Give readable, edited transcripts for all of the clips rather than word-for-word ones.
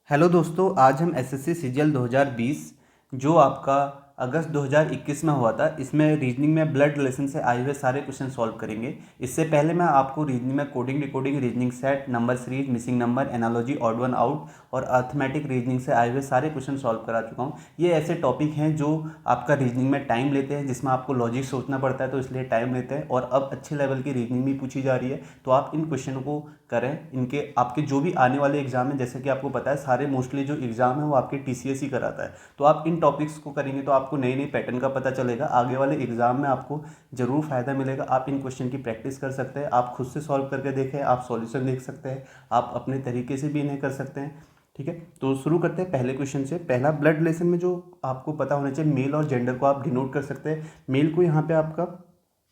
Hello दोस्तों, आज हम एसएससी सीजीएल 2020 जो आपका अगस्त 2021 में हुआ था, इसमें रीजनिंग में ब्लड रिलेशन से आए हुए सारे क्वेश्चन सॉल्व करेंगे। इससे पहले मैं आपको रीजनिंग में coding, decoding, reasoning set, number series, missing number, analogy, odd one out और अर्थमेटिक रीजनिंग से आए हुए सारे क्वेश्चन सॉल्व करा चुका हूँ। ये ऐसे टॉपिक हैं जो आपका रीजनिंग में टाइम लेते हैं, जिसमें आपको लॉजिक सोचना पड़ता है, तो इसलिए टाइम लेते हैं। और अब अच्छे लेवल की रीजनिंग भी पूछी जा रही है, तो आप इन क्वेश्चनों को करें। इनके आपके जो भी आने वाले एग्जाम है, जैसे कि आपको पता है, सारे मोस्टली जो एग्जाम है वो आपके टीसीएस ही कराता है। तो आप इन टॉपिक्स को करेंगे तो आपको नई नई पैटर्न का पता चलेगा। आगे वाले एग्जाम में आपको जरूर फायदा मिलेगा। आप इन क्वेश्चन की प्रैक्टिस कर सकते हैं, आप खुद से सॉल्व करके देखें, आप सॉल्यूशन देख सकते हैं, आप अपने तरीके से भी इन्हें कर सकते हैं। ठीक है, तो शुरू करते हैं पहले क्वेश्चन से। पहला, ब्लड रिलेशन में जो आपको पता होना चाहिए, मेल और जेंडर को आप डिनोट कर सकते हैं। मेल को यहाँ पे आपका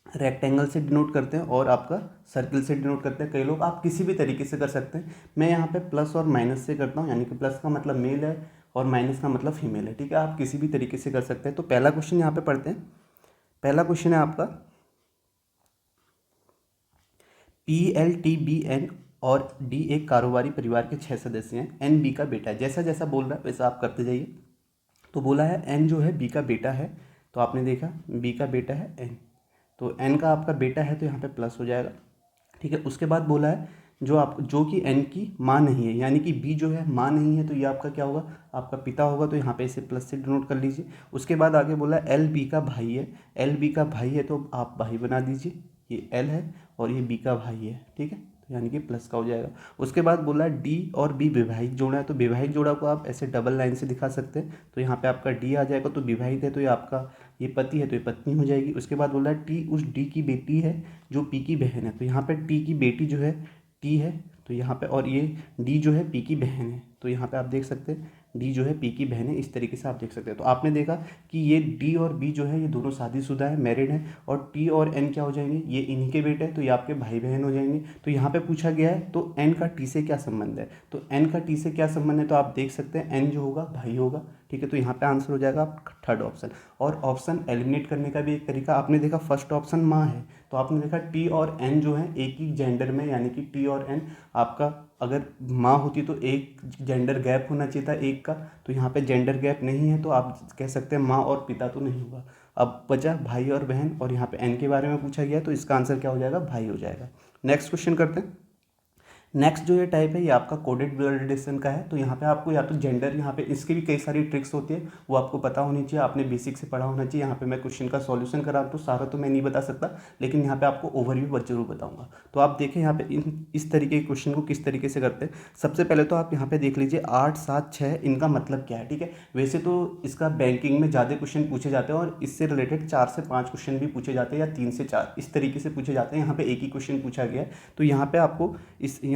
रेक्टेंगल से डिनोट करते हैं और आपका सर्किल से डिनोट करते हैं। कई लोग आप किसी भी तरीके से कर सकते हैं। मैं यहाँ पे प्लस और माइनस से करता हूँ, यानी कि प्लस का मतलब मेल है और माइनस का मतलब फीमेल है। ठीक है, आप किसी भी तरीके से कर सकते हैं। तो पहला क्वेश्चन यहाँ पे पढ़ते हैं। पहला क्वेश्चन है आपका, PLTBN और डी एक कारोबारी परिवार के 6 सदस्य हैं। एन बी का बेटा है। जैसा जैसा बोल रहा है वैसा आप करते जाइए। तो बोला है एन जो है बी का बेटा है, तो आपने देखा बी का बेटा है एन, तो एन का आपका बेटा है, तो यहाँ पे प्लस हो जाएगा। ठीक है, उसके बाद बोला है जो कि एन की माँ नहीं है, यानी कि बी जो है माँ नहीं है, तो ये आपका क्या होगा, आपका पिता होगा। तो यहाँ पे इसे प्लस से डिनोट कर लीजिए। उसके बाद आगे बोला एल बी का भाई है। एल बी का भाई है तो आप भाई बना दीजिए, ये एल है और ये बी का भाई है। ठीक है, तो यानी कि प्लस का हो जाएगा। उसके बाद बोला डी और बी विवाहित जोड़ा है, तो विवाहित जोड़ा को आप ऐसे डबल लाइन से दिखा सकते हैं। तो यहाँ पे आपका डी आ जाएगा, तो विवाहित है तो ये आपका ये पति है, तो ये पत्नी हो जाएगी। उसके बाद बोला टी उस डी की बेटी है जो पी की बहन है, तो यहाँ पे टी की बेटी जो है टी है, तो यहाँ पे, और ये डी जो है पी की बहन है, तो यहाँ पे आप देख सकते हैं डी जो है पी की बहन है। इस तरीके से आप देख सकते हैं। तो आपने देखा कि ये डी और बी जो है ये दोनों शादीशुदा है, मैरिड है, और टी और एन क्या हो जाएंगे, ये इन्हीं के बेटे हैं, तो ये आपके भाई बहन हो जाएंगे। तो यहाँ पे पूछा गया है तो एन का टी से क्या संबंध है, तो एन का टी से क्या संबंध है, तो आप देख सकते हैं एन जो होगा भाई होगा। ठीक है, तो यहाँ पे आंसर हो जाएगा थर्ड ऑप्शन। और ऑप्शन एलिमिनेट करने का भी एक तरीका, आपने देखा फर्स्ट ऑप्शन माँ है, तो आपने देखा टी और एन जो है एक ही जेंडर में, यानी कि टी और एन आपका अगर माँ होती तो एक जेंडर गैप होना चाहिए था एक का, तो यहाँ पे जेंडर गैप नहीं है, तो आप कह सकते हैं माँ और पिता तो नहीं होगा। अब बचा भाई और बहन, और यहाँ पे एन के बारे में पूछा गया, तो इसका आंसर क्या हो जाएगा, भाई हो जाएगा। नेक्स्ट क्वेश्चन करते हैं। नेक्स्ट जो ये टाइप है ये आपका कोडेड ब्लड रिलेशन का है। तो यहाँ पे आपको या तो जेंडर, यहाँ पे इसकी भी कई सारी ट्रिक्स होती है, वो आपको पता होनी चाहिए, आपने बेसिक से पढ़ा होना चाहिए। यहाँ पे मैं क्वेश्चन का सॉल्यूशन करा तो सारा तो मैं नहीं बता सकता, लेकिन यहाँ पे आपको ओवरव्यू जरूर बताऊंगा। तो आप देखें यहाँ पे इस तरीके के क्वेश्चन को किस तरीके से करते हैं। सबसे पहले तो आप यहाँ पे देख लीजिए 8 7 6 इनका मतलब क्या है। ठीक है, वैसे तो इसका बैंकिंग में ज़्यादा क्वेश्चन पूछे जाते हैं और इससे रिलेटेड 4 से 5 क्वेश्चन भी पूछे जाते हैं, या 3 से 4 इस तरीके से पूछे जाते हैं। यहाँ पे एक ही क्वेश्चन पूछा गया है। तो यहाँ पे आपको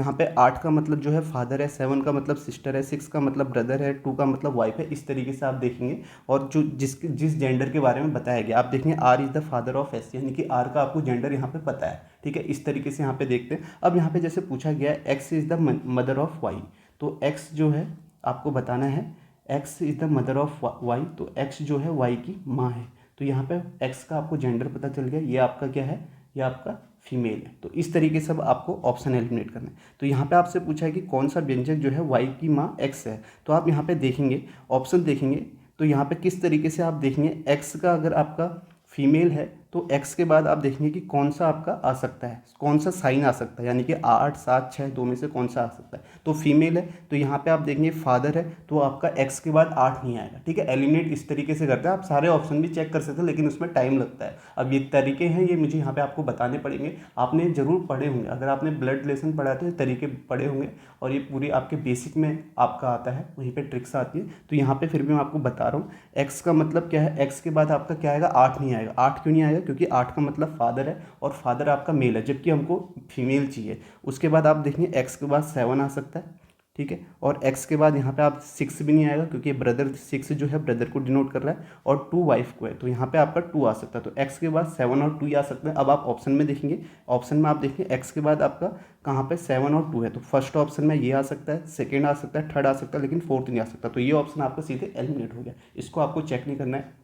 यहाँ पे 8 का मतलब जो है फादर है, 7 का मतलब सिस्टर है, 6 का मतलब ब्रदर है, 2 का मतलब वाइफ है। इस तरीके से आप देखेंगे, और जो जिस जेंडर के बारे में बताया गया, आप देखेंगे R is the father of S, यानी कि आर का आपको जेंडर यहाँ पे पता है। ठीक है, इस तरीके से यहाँ पे देखते हैं। अब यहाँ पे जैसे पूछा गया है X is the mother of Y, तो एक्स जो है आपको बताना है X is the mother of Y, तो एक्स जो है वाई की माँ है। तो यहाँ पे एक्स का आपको जेंडर पता चल गया, ये आपका क्या है, ये आपका फीमेल है। तो इस तरीके से अब आपको ऑप्शन एलिमिनेट करना है। तो यहाँ पे आपसे पूछा है कि कौन सा व्यंजक जो है वाई की माँ एक्स है, तो आप यहाँ पे देखेंगे, ऑप्शन देखेंगे, तो यहाँ पे किस तरीके से आप देखेंगे, एक्स का अगर आपका फीमेल है तो एक्स के बाद आप देखेंगे कि कौन सा आपका आ सकता है, कौन सा साइन आ सकता है, यानी कि 8 7 6 दो में से कौन सा आ सकता है। तो फीमेल है, तो यहाँ पे आप देखेंगे फादर है, तो आपका एक्स के बाद 8 नहीं आएगा। ठीक है, एलिमिनेट इस तरीके से करते हैं। आप सारे ऑप्शन भी चेक कर सकते हैं, लेकिन उसमें टाइम लगता है। अब ये तरीके हैं, ये मुझे यहाँ पे आपको बताने पड़ेंगे। आपने जरूर पढ़े होंगे, अगर आपने ब्लड रिलेशन पढ़ा है तो ये तरीके पढ़े होंगे, और ये पूरी आपके बेसिक में आपका आता है, वहीं पे ट्रिक्स आती है। तो यहाँ पे फिर भी मैं आपको बता रहा हूँ, एक्स का मतलब क्या है, एक्स के बाद आपका क्या आएगा, 8 नहीं आएगा। 8 क्यों नहीं आएगा, क्योंकि 8 का मतलब फादर है, और फादर आपका मेल है, जबकि हमको फीमेल चाहिए। उसके बाद आप देखेंगे एक्स के बाद 7 आ सकता है। ठीक है, और एक्स के बाद यहाँ पे आप 6 भी नहीं आएगा, क्योंकि ब्रदर 6 जो है ब्रदर को डिनोट कर रहा है, और 2 वाइफ को है, तो यहाँ पे आपका 2 आ सकता है। तो एक्स के बाद 7 और 2 आ सकते हैं। अब आप ऑप्शन में देखेंगे, ऑप्शन में आप देखेंगे एक्स के बाद आपका कहाँ पे 7 और 2 है, तो फर्स्ट ऑप्शन में ये आ सकता है, सेकेंड आ सकता है, थर्ड आ सकता है, लेकिन फोर्थ नहीं आ सकता। तो ये ऑप्शन आपका सीधे एलिमिनेट हो गया, इसको आपको चेक नहीं करना है।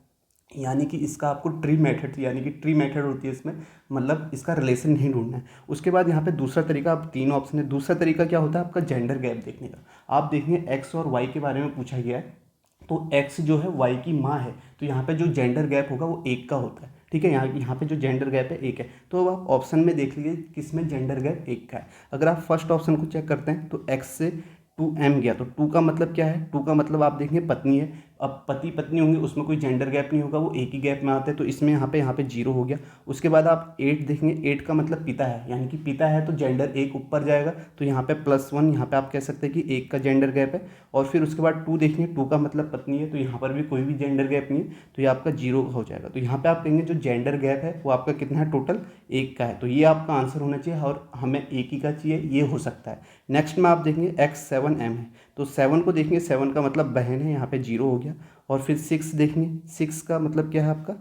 यानी कि इसका आपको ट्री मेथड, यानी कि ट्री मेथड होती है इसमें, मतलब इसका रिलेशन नहीं ढूंढना है। उसके बाद यहाँ पे दूसरा तरीका, अब तीन ऑप्शन है। दूसरा तरीका क्या होता है आपका, जेंडर गैप देखने का। आप देखेंगे एक्स और वाई के बारे में पूछा गया है, तो एक्स जो है वाई की माँ है, तो यहाँ पे जो जेंडर गैप होगा वो एक का होता है, ठीक है। यहाँ पे जो जेंडर गैप है एक है। तो अब आप ऑप्शन में देख लीजिए किसमें जेंडर गैप एक का है। अगर आप फर्स्ट ऑप्शन को चेक करते हैं तो एक्स से 2m गया, तो 2 का मतलब क्या है, 2 का मतलब आप देखेंगे पत्नी है। अब पति पत्नी होंगे उसमें कोई जेंडर गैप नहीं होगा, वो एक ही गैप में आते हैं, तो इसमें यहाँ पे 0 हो गया। उसके बाद आप 8 देखेंगे, 8 का मतलब पिता है, यानी कि पिता है तो जेंडर एक ऊपर जाएगा, तो यहाँ पे +1, यहाँ पे आप कह सकते हैं कि एक का जेंडर गैप है। और फिर उसके बाद 2 देखेंगे, 2 का मतलब पत्नी है, तो यहाँ पर भी कोई भी जेंडर गैप नहीं है, तो ये आपका 0 हो जाएगा। तो यहाँ पे आप कहेंगे जो जेंडर गैप है वो आपका कितना है, टोटल एक का है, तो ये आपका आंसर होना चाहिए, और हमें एक ही का चाहिए, ये हो सकता है। नेक्स्ट में आप देखेंगे x7m है, तो 7 को देखेंगे, 7 का मतलब बहन है, यहाँ पे 0 हो गया। और फिर 6 देखेंगे, 6 का मतलब क्या है आपका,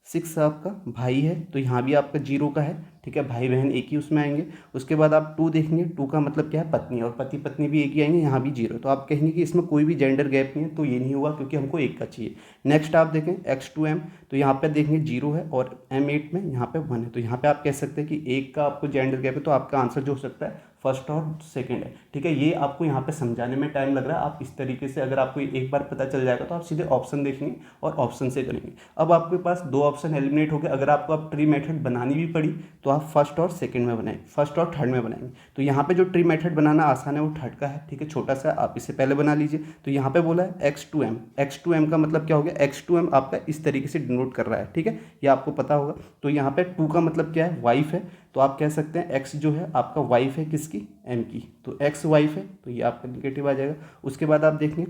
6 आपका भाई है, तो यहाँ भी आपका 0 का है, ठीक है, भाई बहन एक ही उसमें आएंगे। उसके बाद आप 2 देखेंगे, 2 का मतलब क्या है, पत्नी, और पति पत्नी भी एक ही आएंगे, यहाँ भी 0, तो आप कहेंगे कि इसमें कोई भी जेंडर गैप नहीं है, तो ये नहीं हुआ क्योंकि हमको एक का चाहिए। नेक्स्ट आप देखें x2m, तो यहाँ पे देखेंगे 0 है, और m8 में यहाँ पे 1 है, तो यहाँ पे आप कह सकते हैं कि एक का आपको जेंडर गैप है, तो आपका आंसर जो हो सकता है फर्स्ट और सेकंड है, ठीक है। ये आपको यहाँ पे समझाने में टाइम लग रहा है, आप इस तरीके से अगर आपको एक बार पता चल जाएगा तो आप सीधे ऑप्शन देखेंगे और ऑप्शन से करेंगे। अब आपके पास 2 ऑप्शन एलिमिनेट हो गए। अगर आपको अब ट्री मेथड बनानी भी पड़ी तो आप फर्स्ट और सेकंड में बनाएंगे, फर्स्ट और थर्ड में बनाएंगे। तो यहाँ पे जो ट्री मेथड बनाना आसान है वो थर्ड का है, ठीक है, छोटा सा, आप इसे पहले बना लीजिए। तो यहाँ पे बोला है x2m, x2m का मतलब क्या हो गया, x2m आपका इस तरीके से डिनोट कर रहा है, ठीक है, ये आपको पता होगा। तो यहाँ पे 2 का मतलब क्या है, वाइफ है, तो आप कह सकते हैं x जो है आपका वाइफ है किसकी, m की, तो x वाइफ है, तो ये आपका निगेटिव आ जाएगा। उसके बाद आप देखिए,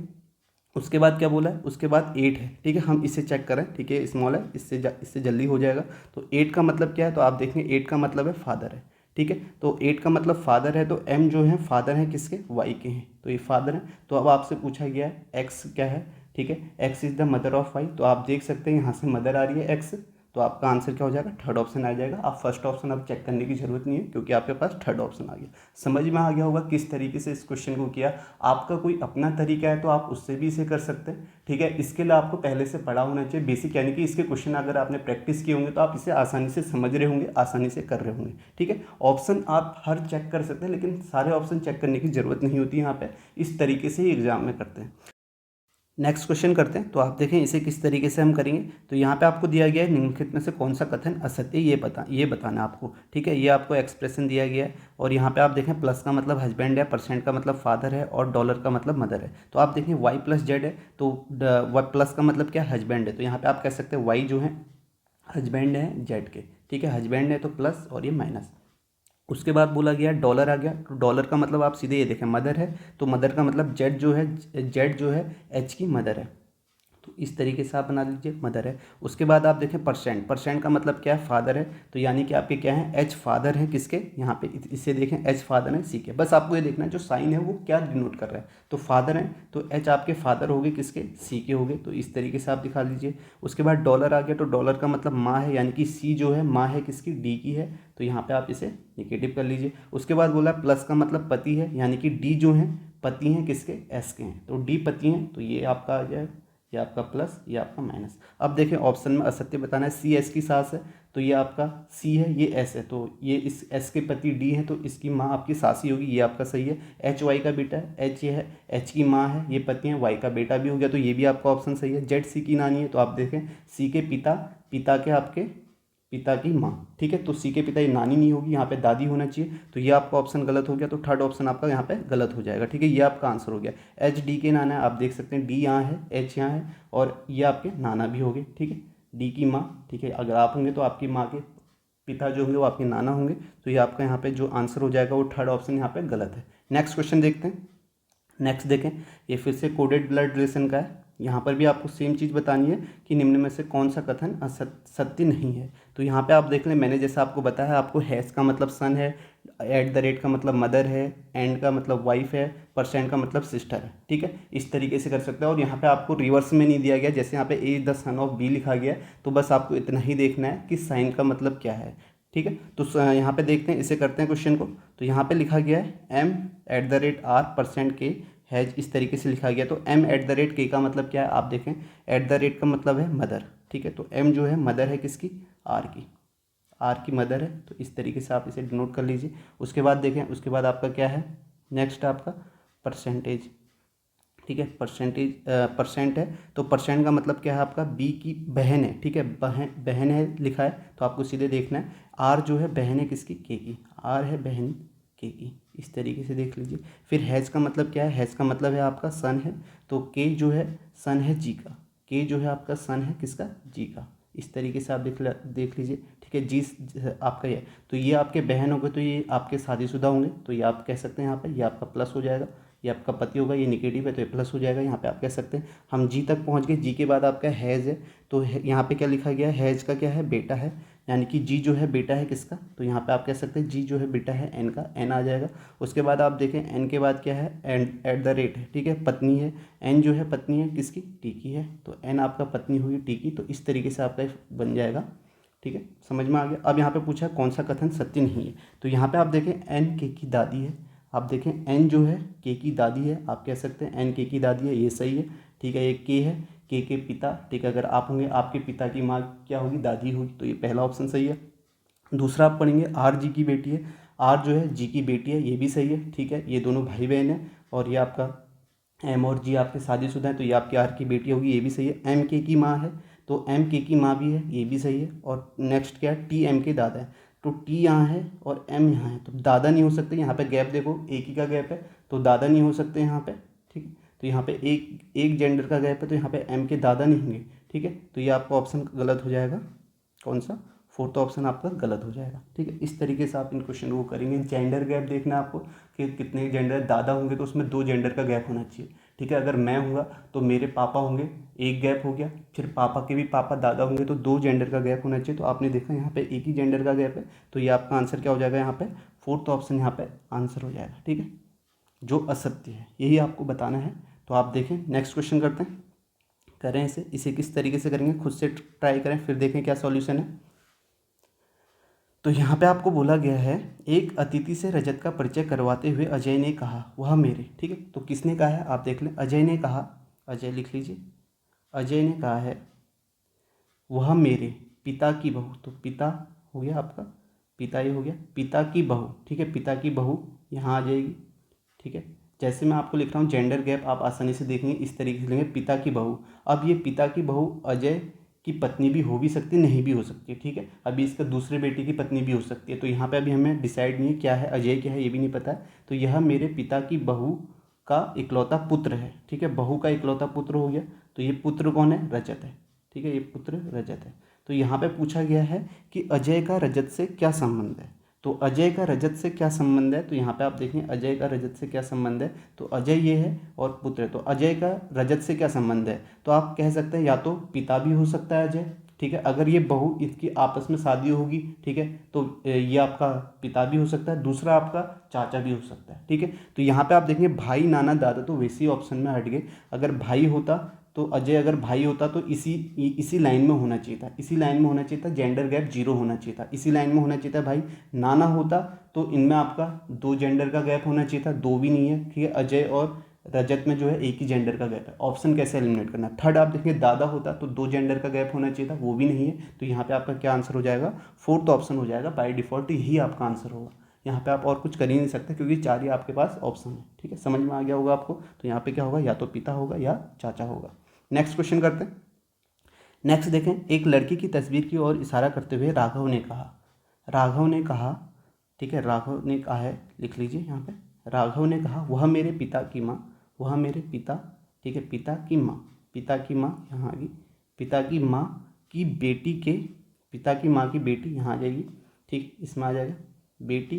उसके बाद क्या बोला है, उसके बाद 8 है, ठीक है, हम इसे चेक करें, ठीक है, स्मॉल है, इससे जल्दी हो जाएगा। तो 8 का मतलब क्या है, तो आप देखेंगे 8 का मतलब है फादर है, ठीक है, तो 8 का मतलब फादर है, तो m जो है फादर है किसके, y के हैं, तो ये फादर है। तो अब आपसे पूछा गया है x क्या है, ठीक है, x is the mother of y, तो आप देख सकते हैं यहाँ से मदर आ रही है x, तो आपका आंसर क्या हो जाएगा, थर्ड ऑप्शन आ जाएगा। आप फर्स्ट ऑप्शन अब चेक करने की जरूरत नहीं है क्योंकि आपके पास थर्ड ऑप्शन आ गया। समझ में आ गया होगा किस तरीके से इस क्वेश्चन को किया। आपका कोई अपना तरीका है तो आप उससे भी इसे कर सकते हैं, ठीक है। इसके लिए आपको पहले से पढ़ा होना चाहिए बेसिक, यानी कि इसके क्वेश्चन अगर आपने प्रैक्टिस किए होंगे तो आप इसे आसानी से समझ रहे होंगे, आसानी से कर रहे होंगे, ठीक है। ऑप्शन आप हर चेक कर सकते हैं, लेकिन सारे ऑप्शन चेक करने की जरूरत नहीं होती यहाँ पे, इस तरीके से ही एग्जाम में करते हैं। नेक्स्ट क्वेश्चन करते हैं। तो आप देखें इसे किस तरीके से हम करेंगे। तो यहाँ पे आपको दिया गया है निम्नलिखित में से कौन सा कथन असत्य, ये बताना है आपको, ठीक है। ये आपको एक्सप्रेशन दिया गया है, और यहाँ पे आप देखें प्लस का मतलब हस्बैंड है, परसेंट का मतलब फादर है, और डॉलर का मतलब मदर है। तो आप देखें वाई प्लस जेड है, तो वाई प्लस का मतलब क्या है, हस्बैंड है, तो यहाँ पे आप कह सकते हैं वाई जो है हस्बैंड है जेड के, ठीक है, हस्बैंड है तो प्लस और ये माइनस। उसके बाद बोला गया डॉलर आ गया, तो डॉलर का मतलब आप सीधे ये देखें मदर है, तो मदर का मतलब जेड जो है एच की मदर है, तो इस तरीके से आप बना लीजिए मदर है। उसके बाद आप देखें परसेंट, परसेंट का मतलब क्या है, फादर है, तो यानी कि आपके क्या है, एच फादर है किसके, यहाँ पे इससे देखें एच फादर है सी के। बस आपको ये देखना है जो साइन है वो क्या डिनोट कर रहा है, तो फादर है तो एच आपके फादर हो गए किसके, सी के हो गए, तो इस तरीके से आप दिखा लीजिए। उसके बाद डॉलर आ गया, तो डॉलर का मतलब माँ है, यानी कि सी जो है माँ है किसकी, डी की है, तो यहाँ पे आप इसे निगेटिव कर लीजिए। उसके बाद बोला प्लस का मतलब पति है, यानी कि डी जो है पति हैं किसके, एस के हैं, तो डी पति हैं, तो ये आपका आ गया, ये आपका प्लस, ये आपका माइनस। अब देखें ऑप्शन में असत्य बताना है, सी एस की सास है, तो ये आपका सी है, ये एस है, तो ये इस एस के पति डी है, तो इसकी माँ आपकी सासी होगी, ये आपका सही है। एच वाई का बेटा है, एच ये है, एच की माँ है, ये पति है, वाई का बेटा भी हो गया, तो ये भी आपका ऑप्शन सही है। जेड सी की नानी है, तो आप देखें सी के पिता, पिता के आपके पिता की माँ, ठीक है, तो सी के पिता ये नानी नहीं होगी, यहाँ पे दादी होना चाहिए, तो ये आपका ऑप्शन गलत हो गया, तो थर्ड ऑप्शन आपका यहाँ पे गलत हो जाएगा, ठीक है, ये आपका आंसर हो गया। एच डी के नाना है, आप देख सकते हैं डी यहाँ है, एच यहाँ है, और ये आपके नाना भी हो गए, ठीक है, डी की माँ, ठीक है, अगर आप होंगे तो आपकी माँ के पिता जो होंगे वो आपके नाना होंगे, तो ये आपका यहाँ पे जो आंसर हो जाएगा वो थर्ड ऑप्शन यहाँ पे गलत है। नेक्स्ट क्वेश्चन देखते हैं। नेक्स्ट देखें, ये फिर से कोडेड ब्लड रिलेशन का है। यहाँ पर भी आपको सेम चीज़ बतानी है कि निम्न में से कौन सा कथन सत्य नहीं है। तो यहाँ पे आप देख लें, मैंने जैसा आपको बताया, आपको हैश का मतलब सन है, एट द रेट का मतलब मदर है, एंड का मतलब वाइफ है, परसेंट का मतलब सिस्टर है, ठीक है, इस तरीके से कर सकते हैं। और यहाँ पे आपको रिवर्स में नहीं दिया गया, जैसे यहाँ पे ए द सन ऑफ बी लिखा गया, तो बस आपको इतना ही देखना है कि साइन का मतलब क्या है, ठीक है। तो यहाँ पे देखते हैं, इसे करते हैं क्वेश्चन को। तो यहाँ पे लिखा गया है M at the rate R percent के हैज, इस तरीके से लिखा गया। तो एम एट द रेट के का मतलब क्या है, आप देखें एट द रेट का मतलब है मदर, ठीक है। तो एम जो है मदर है किसकी, आर की, आर की मदर है। तो इस तरीके से आप इसे डिनोट कर लीजिए। उसके बाद देखें, उसके बाद आपका क्या है, नेक्स्ट आपका परसेंटेज, ठीक है। परसेंट है, तो परसेंट का मतलब क्या है आपका, बी की बहन है, ठीक है, बहन है लिखा है, तो आपको सीधे देखना है आर जो है बहन है किसकी, के की, आर है बहन के की, इस तरीके से देख लीजिए। फिर हैज़ का मतलब क्या है, हैज़ का मतलब है आपका सन है, तो के जो है सन है जी का, के जो है आपका सन है किसका, जी का, इस तरीके से आप देख लीजिए, ठीक है। जी आपका ये, तो ये आपके बहन हो गए, तो ये आपके शादीशुदा होंगे, तो ये आप कह सकते हैं यहाँ पे, ये आपका प्लस हो जाएगा। ये आपका पति होगा, ये निगेटिव है तो ये प्लस हो जाएगा, यहाँ पे आप कह सकते हैं। हम जी तक पहुँच गए, जी के बाद आपका हैज़ है, तो यहाँ पे क्या लिखा गया है, हैज़ का क्या है, बेटा है, यानी कि जी जो है बेटा है किसका, तो यहाँ पे आप कह सकते हैं जी जो है बेटा है एन का, एन आ जाएगा। उसके बाद आप देखें एन के बाद क्या है, एंड एट द रेट है, ठीक है, पत्नी है, एन जो है पत्नी है किसकी, टी की है, तो एन आपका पत्नी होगी टी की, तो इस तरीके से आपका बन जाएगा, ठीक है, समझ में आ गया। अब यहाँ पे पूछा है कौन सा कथन सत्य नहीं है, तो यहाँ पे आप देखें एन के की दादी है, आप देखें एन जो है के की दादी है, आप कह सकते हैं एन के की दादी है, ये सही है, ठीक है। ये के है, के पिता, ठीक है, अगर आप होंगे आपके पिता की माँ क्या होगी, दादी होगी, तो ये पहला ऑप्शन सही है। दूसरा आप पढ़ेंगे आर जी की बेटी है, आर जो है जी की बेटी है, ये भी सही है, ठीक है, ये दोनों भाई बहन है, और ये आपका एम और जी आपके शादीशुदा हैं, तो ये आपकी आर की बेटी होगी, ये भी सही है। एम के की माँ है, तो एम के की माँ भी है, ये भी सही है। और नेक्स्ट क्या है, टी एम के दादा है, तो टी यहाँ है और एम यहाँ है, तो दादा नहीं हो सकते, यहाँ पे गैप देखो एक ही का गैप है, तो दादा नहीं हो सकते यहाँ पे, ठीक है। तो यहाँ पे एक जेंडर का गैप है, तो यहाँ पे एम के दादा नहीं होंगे, ठीक है, तो ये आपका ऑप्शन गलत हो जाएगा, कौन सा, फोर्थ ऑप्शन आपका गलत हो जाएगा, ठीक है। इस तरीके से आप इन क्वेश्चन को करेंगे। जेंडर गैप देखना है आपको कि कितने जेंडर, दादा होंगे तो उसमें 2 जेंडर का गैप होना चाहिए, ठीक है। अगर मैं हूँगा तो मेरे पापा होंगे, एक गैप हो गया, फिर पापा के भी पापा दादा होंगे तो 2 जेंडर का गैप होना चाहिए, तो आपने देखा यहाँ पे एक ही जेंडर का गैप है, तो ये आपका आंसर क्या हो जाएगा, यहाँ पे फोर्थ ऑप्शन यहाँ पे आंसर हो जाएगा, ठीक है, जो असत्य है, यही आपको बताना है। तो आप देखें नेक्स्ट क्वेश्चन करते हैं, करें इसे किस तरीके से करेंगे, खुद से ट्राई करें, फिर देखें क्या सॉल्यूशन है। तो यहाँ पे आपको बोला गया है, एक अतिथि से रजत का परिचय करवाते हुए अजय ने कहा वह मेरे, ठीक है, तो किसने कहा है आप देख लें, अजय ने कहा, अजय लिख लीजिए, अजय ने कहा है वह मेरे पिता की बहू, तो पिता हो गया आपका, पिता ये हो गया, पिता की बहू, ठीक है, पिता की बहू यहाँ आ जाएगी, ठीक है। जैसे मैं आपको लिख रहा हूँ जेंडर गैप आप आसानी से देखेंगे, इस तरीके से लेंगे, पिता की बहू। अब ये पिता की बहू अजय की पत्नी भी हो भी सकती है, नहीं भी हो सकती है, ठीक है। अभी इसका दूसरे बेटे की पत्नी भी हो सकती है, तो यहाँ पे अभी हमें डिसाइड नहीं है क्या है, अजय क्या है ये भी नहीं पता है, तो यह मेरे पिता की बहू का इकलौता पुत्र है, ठीक है, बहू का इकलौता पुत्र हो गया, तो ये पुत्र कौन है, रजत है, ठीक है, ये पुत्र रजत है। तो यहाँ पे पूछा गया है कि अजय का रजत से क्या संबंध है, तो अजय का रजत से क्या संबंध है, तो यहाँ पे आप देखें अजय का रजत से क्या संबंध है, तो अजय ये है और पुत्र है, तो अजय का रजत से क्या संबंध है, तो आप कह सकते हैं या तो पिता भी हो सकता है अजय, ठीक है, अगर ये बहू इसकी आपस में शादी होगी, ठीक है, तो ये आपका पिता भी हो सकता है, दूसरा आपका चाचा भी हो सकता है, ठीक है। तो यहाँ पे आप देखेंगे भाई नाना दादा, तो वैसे ही ऑप्शन में हट गए, अगर भाई होता तो अजय अगर भाई होता तो इसी लाइन में होना चाहिए था, इसी लाइन में होना चाहिए था, जेंडर गैप 0 होना चाहिए था, इसी लाइन में होना चाहिए था। भाई नाना होता तो इनमें आपका 2 जेंडर का गैप होना चाहिए था, 2 भी नहीं है, ठीक है, अजय और रजत में जो है एक ही जेंडर का गैप है, ऑप्शन कैसे एलिमिनेट करना। थर्ड आप देखेंगे दादा होता तो 2 जेंडर का गैप होना चाहिए था, वो भी नहीं है, तो यहाँ पे आपका क्या आंसर हो जाएगा, फोर्थ ऑप्शन हो जाएगा, बाय डिफॉल्ट यही आपका आंसर होगा। यहाँ पे आप और कुछ कर ही नहीं सकते क्योंकि 4 ही आपके पास ऑप्शन है, ठीक है, समझ में आ गया होगा आपको। तो यहाँ पे क्या होगा, या तो पिता होगा या चाचा होगा। नेक्स्ट क्वेश्चन करते हैं। नेक्स्ट देखें, एक लड़की की तस्वीर की ओर इशारा करते हुए राघव ने कहा, राघव ने कहा, ठीक है, राघव ने कहा है, लिख लीजिए यहाँ पे, राघव ने कहा वह मेरे पिता की माँ, वह मेरे पिता, ठीक है, पिता की माँ, पिता की माँ यहाँ आ गई, पिता की माँ की बेटी के, पिता की माँ की बेटी यहाँ आ जाएगी, ठीक, इसमें आ जाएगा, बेटी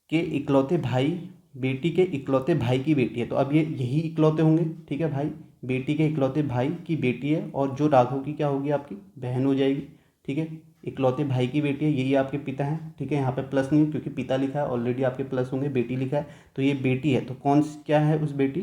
के इकलौते भाई, बेटी के इकलौते भाई की बेटी है, तो अब ये यही इकलौते होंगे, ठीक है, भाई बेटी के इकलौते भाई की बेटी है, और जो राघव की क्या होगी, आपकी बहन हो जाएगी, ठीक है, इकलौते भाई की बेटी है, यही आपके पिता हैं, ठीक है, यहाँ पे प्लस नहीं है क्योंकि पिता लिखा है, ऑलरेडी आपके प्लस होंगे, बेटी लिखा है, तो ये बेटी है, तो कौन क्या है उस बेटी,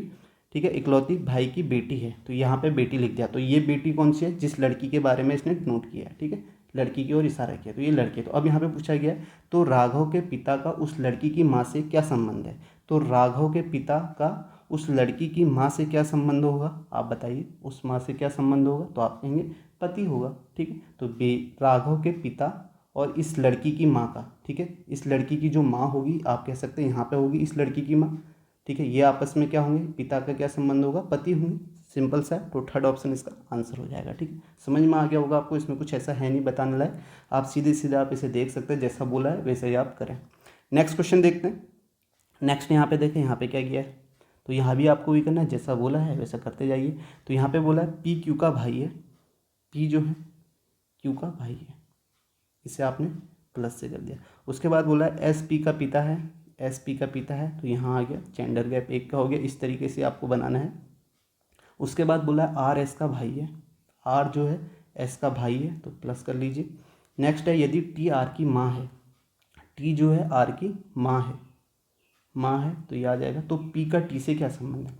ठीक है, इकलौती भाई की बेटी है, तो यहाँ पे बेटी लिख दिया, तो ये बेटी कौन सी है, जिस लड़की के बारे में इसने नोट किया है, ठीक है, लड़की की ओर इशारा किया, तो ये लड़के, तो अब यहाँ पे पूछा गया तो राघव के पिता का उस लड़की की माँ से क्या संबंध है, तो राघव के पिता का उस लड़की की माँ से क्या संबंध होगा, आप बताइए, उस माँ से क्या संबंध होगा, तो आप कहेंगे पति होगा, ठीक है। तो राघव के पिता और इस लड़की की माँ का, ठीक है, इस लड़की की जो माँ होगी आप कह सकते हैं यहाँ पे होगी इस लड़की की माँ, ठीक है। ये आपस में क्या होंगे, पिता का क्या संबंध होगा, पति होंगे, सिंपल सा है। तो थर्ड ऑप्शन इसका आंसर हो जाएगा, ठीक है। समझ में आ गया होगा आपको, इसमें कुछ ऐसा है नहीं बताने लायक, आप सीधे सीधे आप इसे देख सकते हैं, जैसा बोला है वैसे ही आप करें। नेक्स्ट क्वेश्चन देखते हैं। नेक्स्ट यहाँ पे देखें, यहाँ पे क्या किया है, तो यहाँ भी आपको भी करना है, जैसा बोला है वैसा करते जाइए। तो यहाँ पे बोला है पी क्यू का भाई है, पी जो है क्यू का भाई है, इसे आपने प्लस से कर दिया। उसके बाद बोला है एस पी का पिता है, एस पी का पिता है, तो यहाँ आ गया जेंडर गैप एक का हो गया, इस तरीके से आपको बनाना है। उसके बाद बोला है आर एस का भाई है, आर जो है एस का भाई है, तो प्लस कर लीजिए। नेक्स्ट है यदि टी आर की माँ है, टी जो है आर की माँ है, माँ है, तो ये आ जाएगा। तो पी का टी से क्या संबंध है,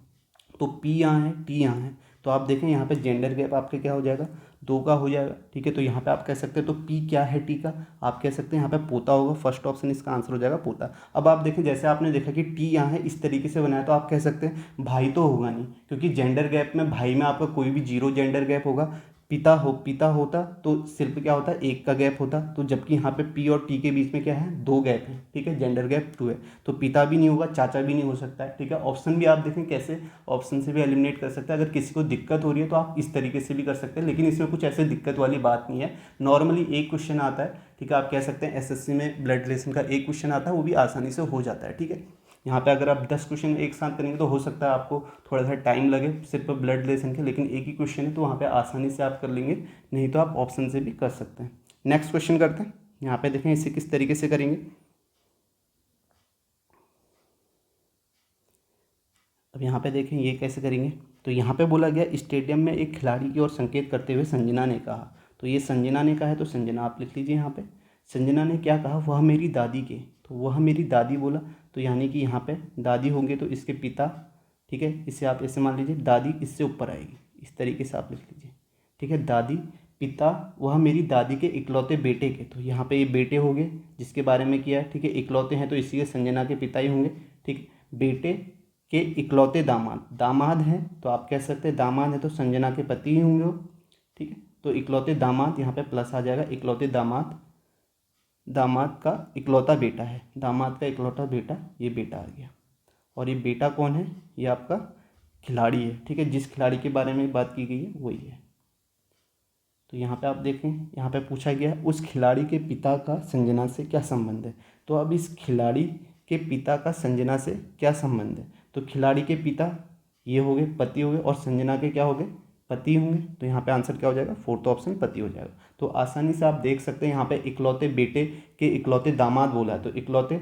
तो पी यहाँ है, टी यहाँ है, तो आप देखें यहाँ पे जेंडर गैप आपके क्या हो जाएगा, 2 का हो जाएगा, ठीक है। तो यहाँ पे आप कह सकते हैं तो पी क्या है टी का, आप कह सकते हैं यहाँ पे पोता होगा, फर्स्ट ऑप्शन इसका आंसर हो जाएगा पोता। अब आप देखें जैसे आपने देखा कि टी यहाँ है इस तरीके से बनाया, तो आप कह सकते हैं भाई तो होगा नहीं, क्योंकि जेंडर गैप में भाई में आपका कोई भी 0 जेंडर गैप होगा। पिता होता तो सिर्फ क्या होता है 1 का गैप होता, तो जबकि यहाँ पे पी और टी के बीच में क्या है 2 गैप है, ठीक है, जेंडर गैप 2 है, तो पिता भी नहीं होगा, चाचा भी नहीं हो सकता है, ठीक है। ऑप्शन भी आप देखें कैसे ऑप्शन से भी एलिमिनेट कर सकते हैं। अगर किसी को दिक्कत हो रही है तो आप इस तरीके से भी कर सकते हैं, लेकिन इसमें कुछ ऐसे दिक्कत वाली बात नहीं है। नॉर्मली एक क्वेश्चन आता है, ठीक है, आप कह सकते हैं एसएससी में ब्लड रिलेशन का एक क्वेश्चन आता है, वो भी आसानी से हो जाता है, ठीक है। यहाँ पे अगर आप 10 क्वेश्चन एक साथ करेंगे तो हो सकता है आपको थोड़ा सा टाइम लगे सिर्फ ब्लड रिलेशन के, लेकिन एक ही क्वेश्चन है तो वहाँ पे आसानी से आप कर लेंगे, नहीं तो आप ऑप्शन से भी कर सकते हैं। नेक्स्ट क्वेश्चन करते हैं। यहाँ पे देखें इसे किस तरीके से करेंगे। अब यहाँ पे देखें ये कैसे करेंगे, तो यहाँ पे बोला गया स्टेडियम में एक खिलाड़ी की ओर संकेत करते हुए संजना ने कहा, तो ये संजना ने कहा है, तो संजना आप लिख लीजिए यहाँ पे। संजना ने क्या कहा, वह मेरी दादी के, तो वह मेरी दादी बोला, तो यानी कि यहाँ पे दादी होंगे तो इसके पिता, ठीक है, इसे आप ऐसे मान लीजिए, दादी इससे ऊपर आएगी, इस तरीके से आप लिख लीजिए, ठीक है। दादी पिता, वह मेरी दादी के इकलौते बेटे के, तो यहाँ पे ये बेटे हो गए जिसके बारे में किया है, ठीक है। इकलौते हैं तो इसी के संजना के पिता ही होंगे, ठीक। बेटे के इकलौते दामाद, दामाद हैं तो आप कह सकते हैं दामाद है तो संजना के पति ही होंगे वो, ठीक है। तो इकलौते दामाद यहाँ पे प्लस आ जाएगा, इकलौते दामाद, दामाद का इकलौता बेटा है, दामाद का इकलौता बेटा, ये बेटा आ गया। और ये बेटा कौन है, ये आपका खिलाड़ी है, ठीक है, जिस खिलाड़ी के बारे में बात की गई है वही है। तो यहाँ पे आप देखें, यहाँ पे पूछा गया है उस खिलाड़ी के पिता का संजना से क्या संबंध है, तो अब इस खिलाड़ी के पिता का संजना से क्या संबंध है, तो खिलाड़ी के पिता ये हो गए पति हो गए, और संजना के क्या हो गए पति होंगे, तो यहाँ पे आंसर क्या हो जाएगा, फोर्थ ऑप्शन पति हो जाएगा। तो आसानी से आप देख सकते हैं यहाँ पे इकलौते बेटे के इकलौते दामाद बोला है, तो इकलौते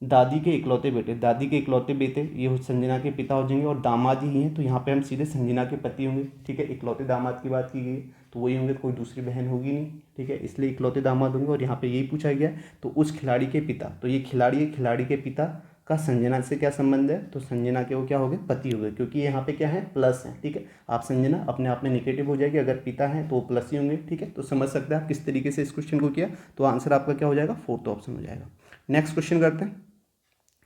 दादी के इकलौते बेटे, दादी के इकलौते बेटे ये संजना के पिता हो जाएंगे, और दामाद ही हैं तो यहाँ पे हम सीधे संजना के पति होंगे, ठीक है। इकलौते दामाद की बात की गई तो वही होंगे, कोई दूसरी बहन होगी नहीं, ठीक है, इसलिए इकलौते दामाद होंगे। और यहाँ पे यही पूछा गया तो उस खिलाड़ी के पिता, तो ये खिलाड़ी है, खिलाड़ी के पिता का संजना से क्या संबंध है, तो संजना के वो क्या हो गए पति हो गए, क्योंकि यहाँ पे क्या है प्लस है, ठीक है। आप संजना अपने आप में निगेटिव हो जाएगी, अगर पिता है तो वो प्लस ही होंगे, ठीक है। तो समझ सकते हैं आप किस तरीके से इस क्वेश्चन को किया, तो आंसर आपका क्या हो जाएगा, फोर्थ ऑप्शन हो जाएगा। नेक्स्ट क्वेश्चन करते हैं।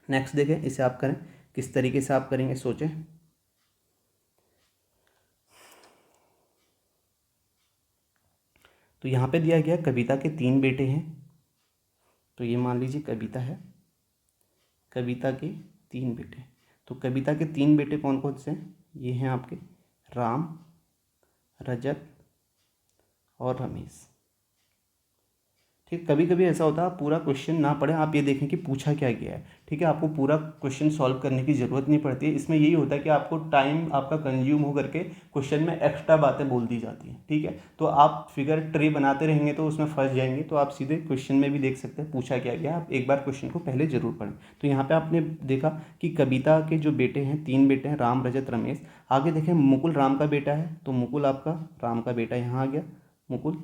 नेक्स्ट देखें इसे आप करें, किस तरीके से आप करेंगे सोचें। तो यहाँ पे दिया गया कविता के 3 बेटे हैं, तो ये मान लीजिए कविता है, कविता के 3 बेटे, तो कविता के 3 बेटे कौन कौन से हैं, ये हैं आपके राम, रजत और रमेश, ठीक। कभी कभी ऐसा होता है आप पूरा क्वेश्चन ना पढ़ें, आप ये देखें कि पूछा क्या गया है, ठीक है, आपको पूरा क्वेश्चन सॉल्व करने की ज़रूरत नहीं पड़ती है। इसमें यही होता है कि आपको टाइम आपका कंज्यूम हो करके क्वेश्चन में एक्स्ट्रा बातें बोल दी जाती हैं, ठीक है। तो आप फिगर ट्री बनाते रहेंगे तो उसमें फंस जाएंगे, तो आप सीधे क्वेश्चन में भी देख सकते हैं पूछा क्या गया, आप एक बार क्वेश्चन को पहले जरूर पढ़ें। तो यहाँ पर आपने देखा कि कविता के जो बेटे हैं 3 बेटे हैं, राम, रजत, रमेश। आगे देखें मुकुल राम का बेटा है, तो मुकुल आपका राम का बेटा यहाँ आ गया मुकुल,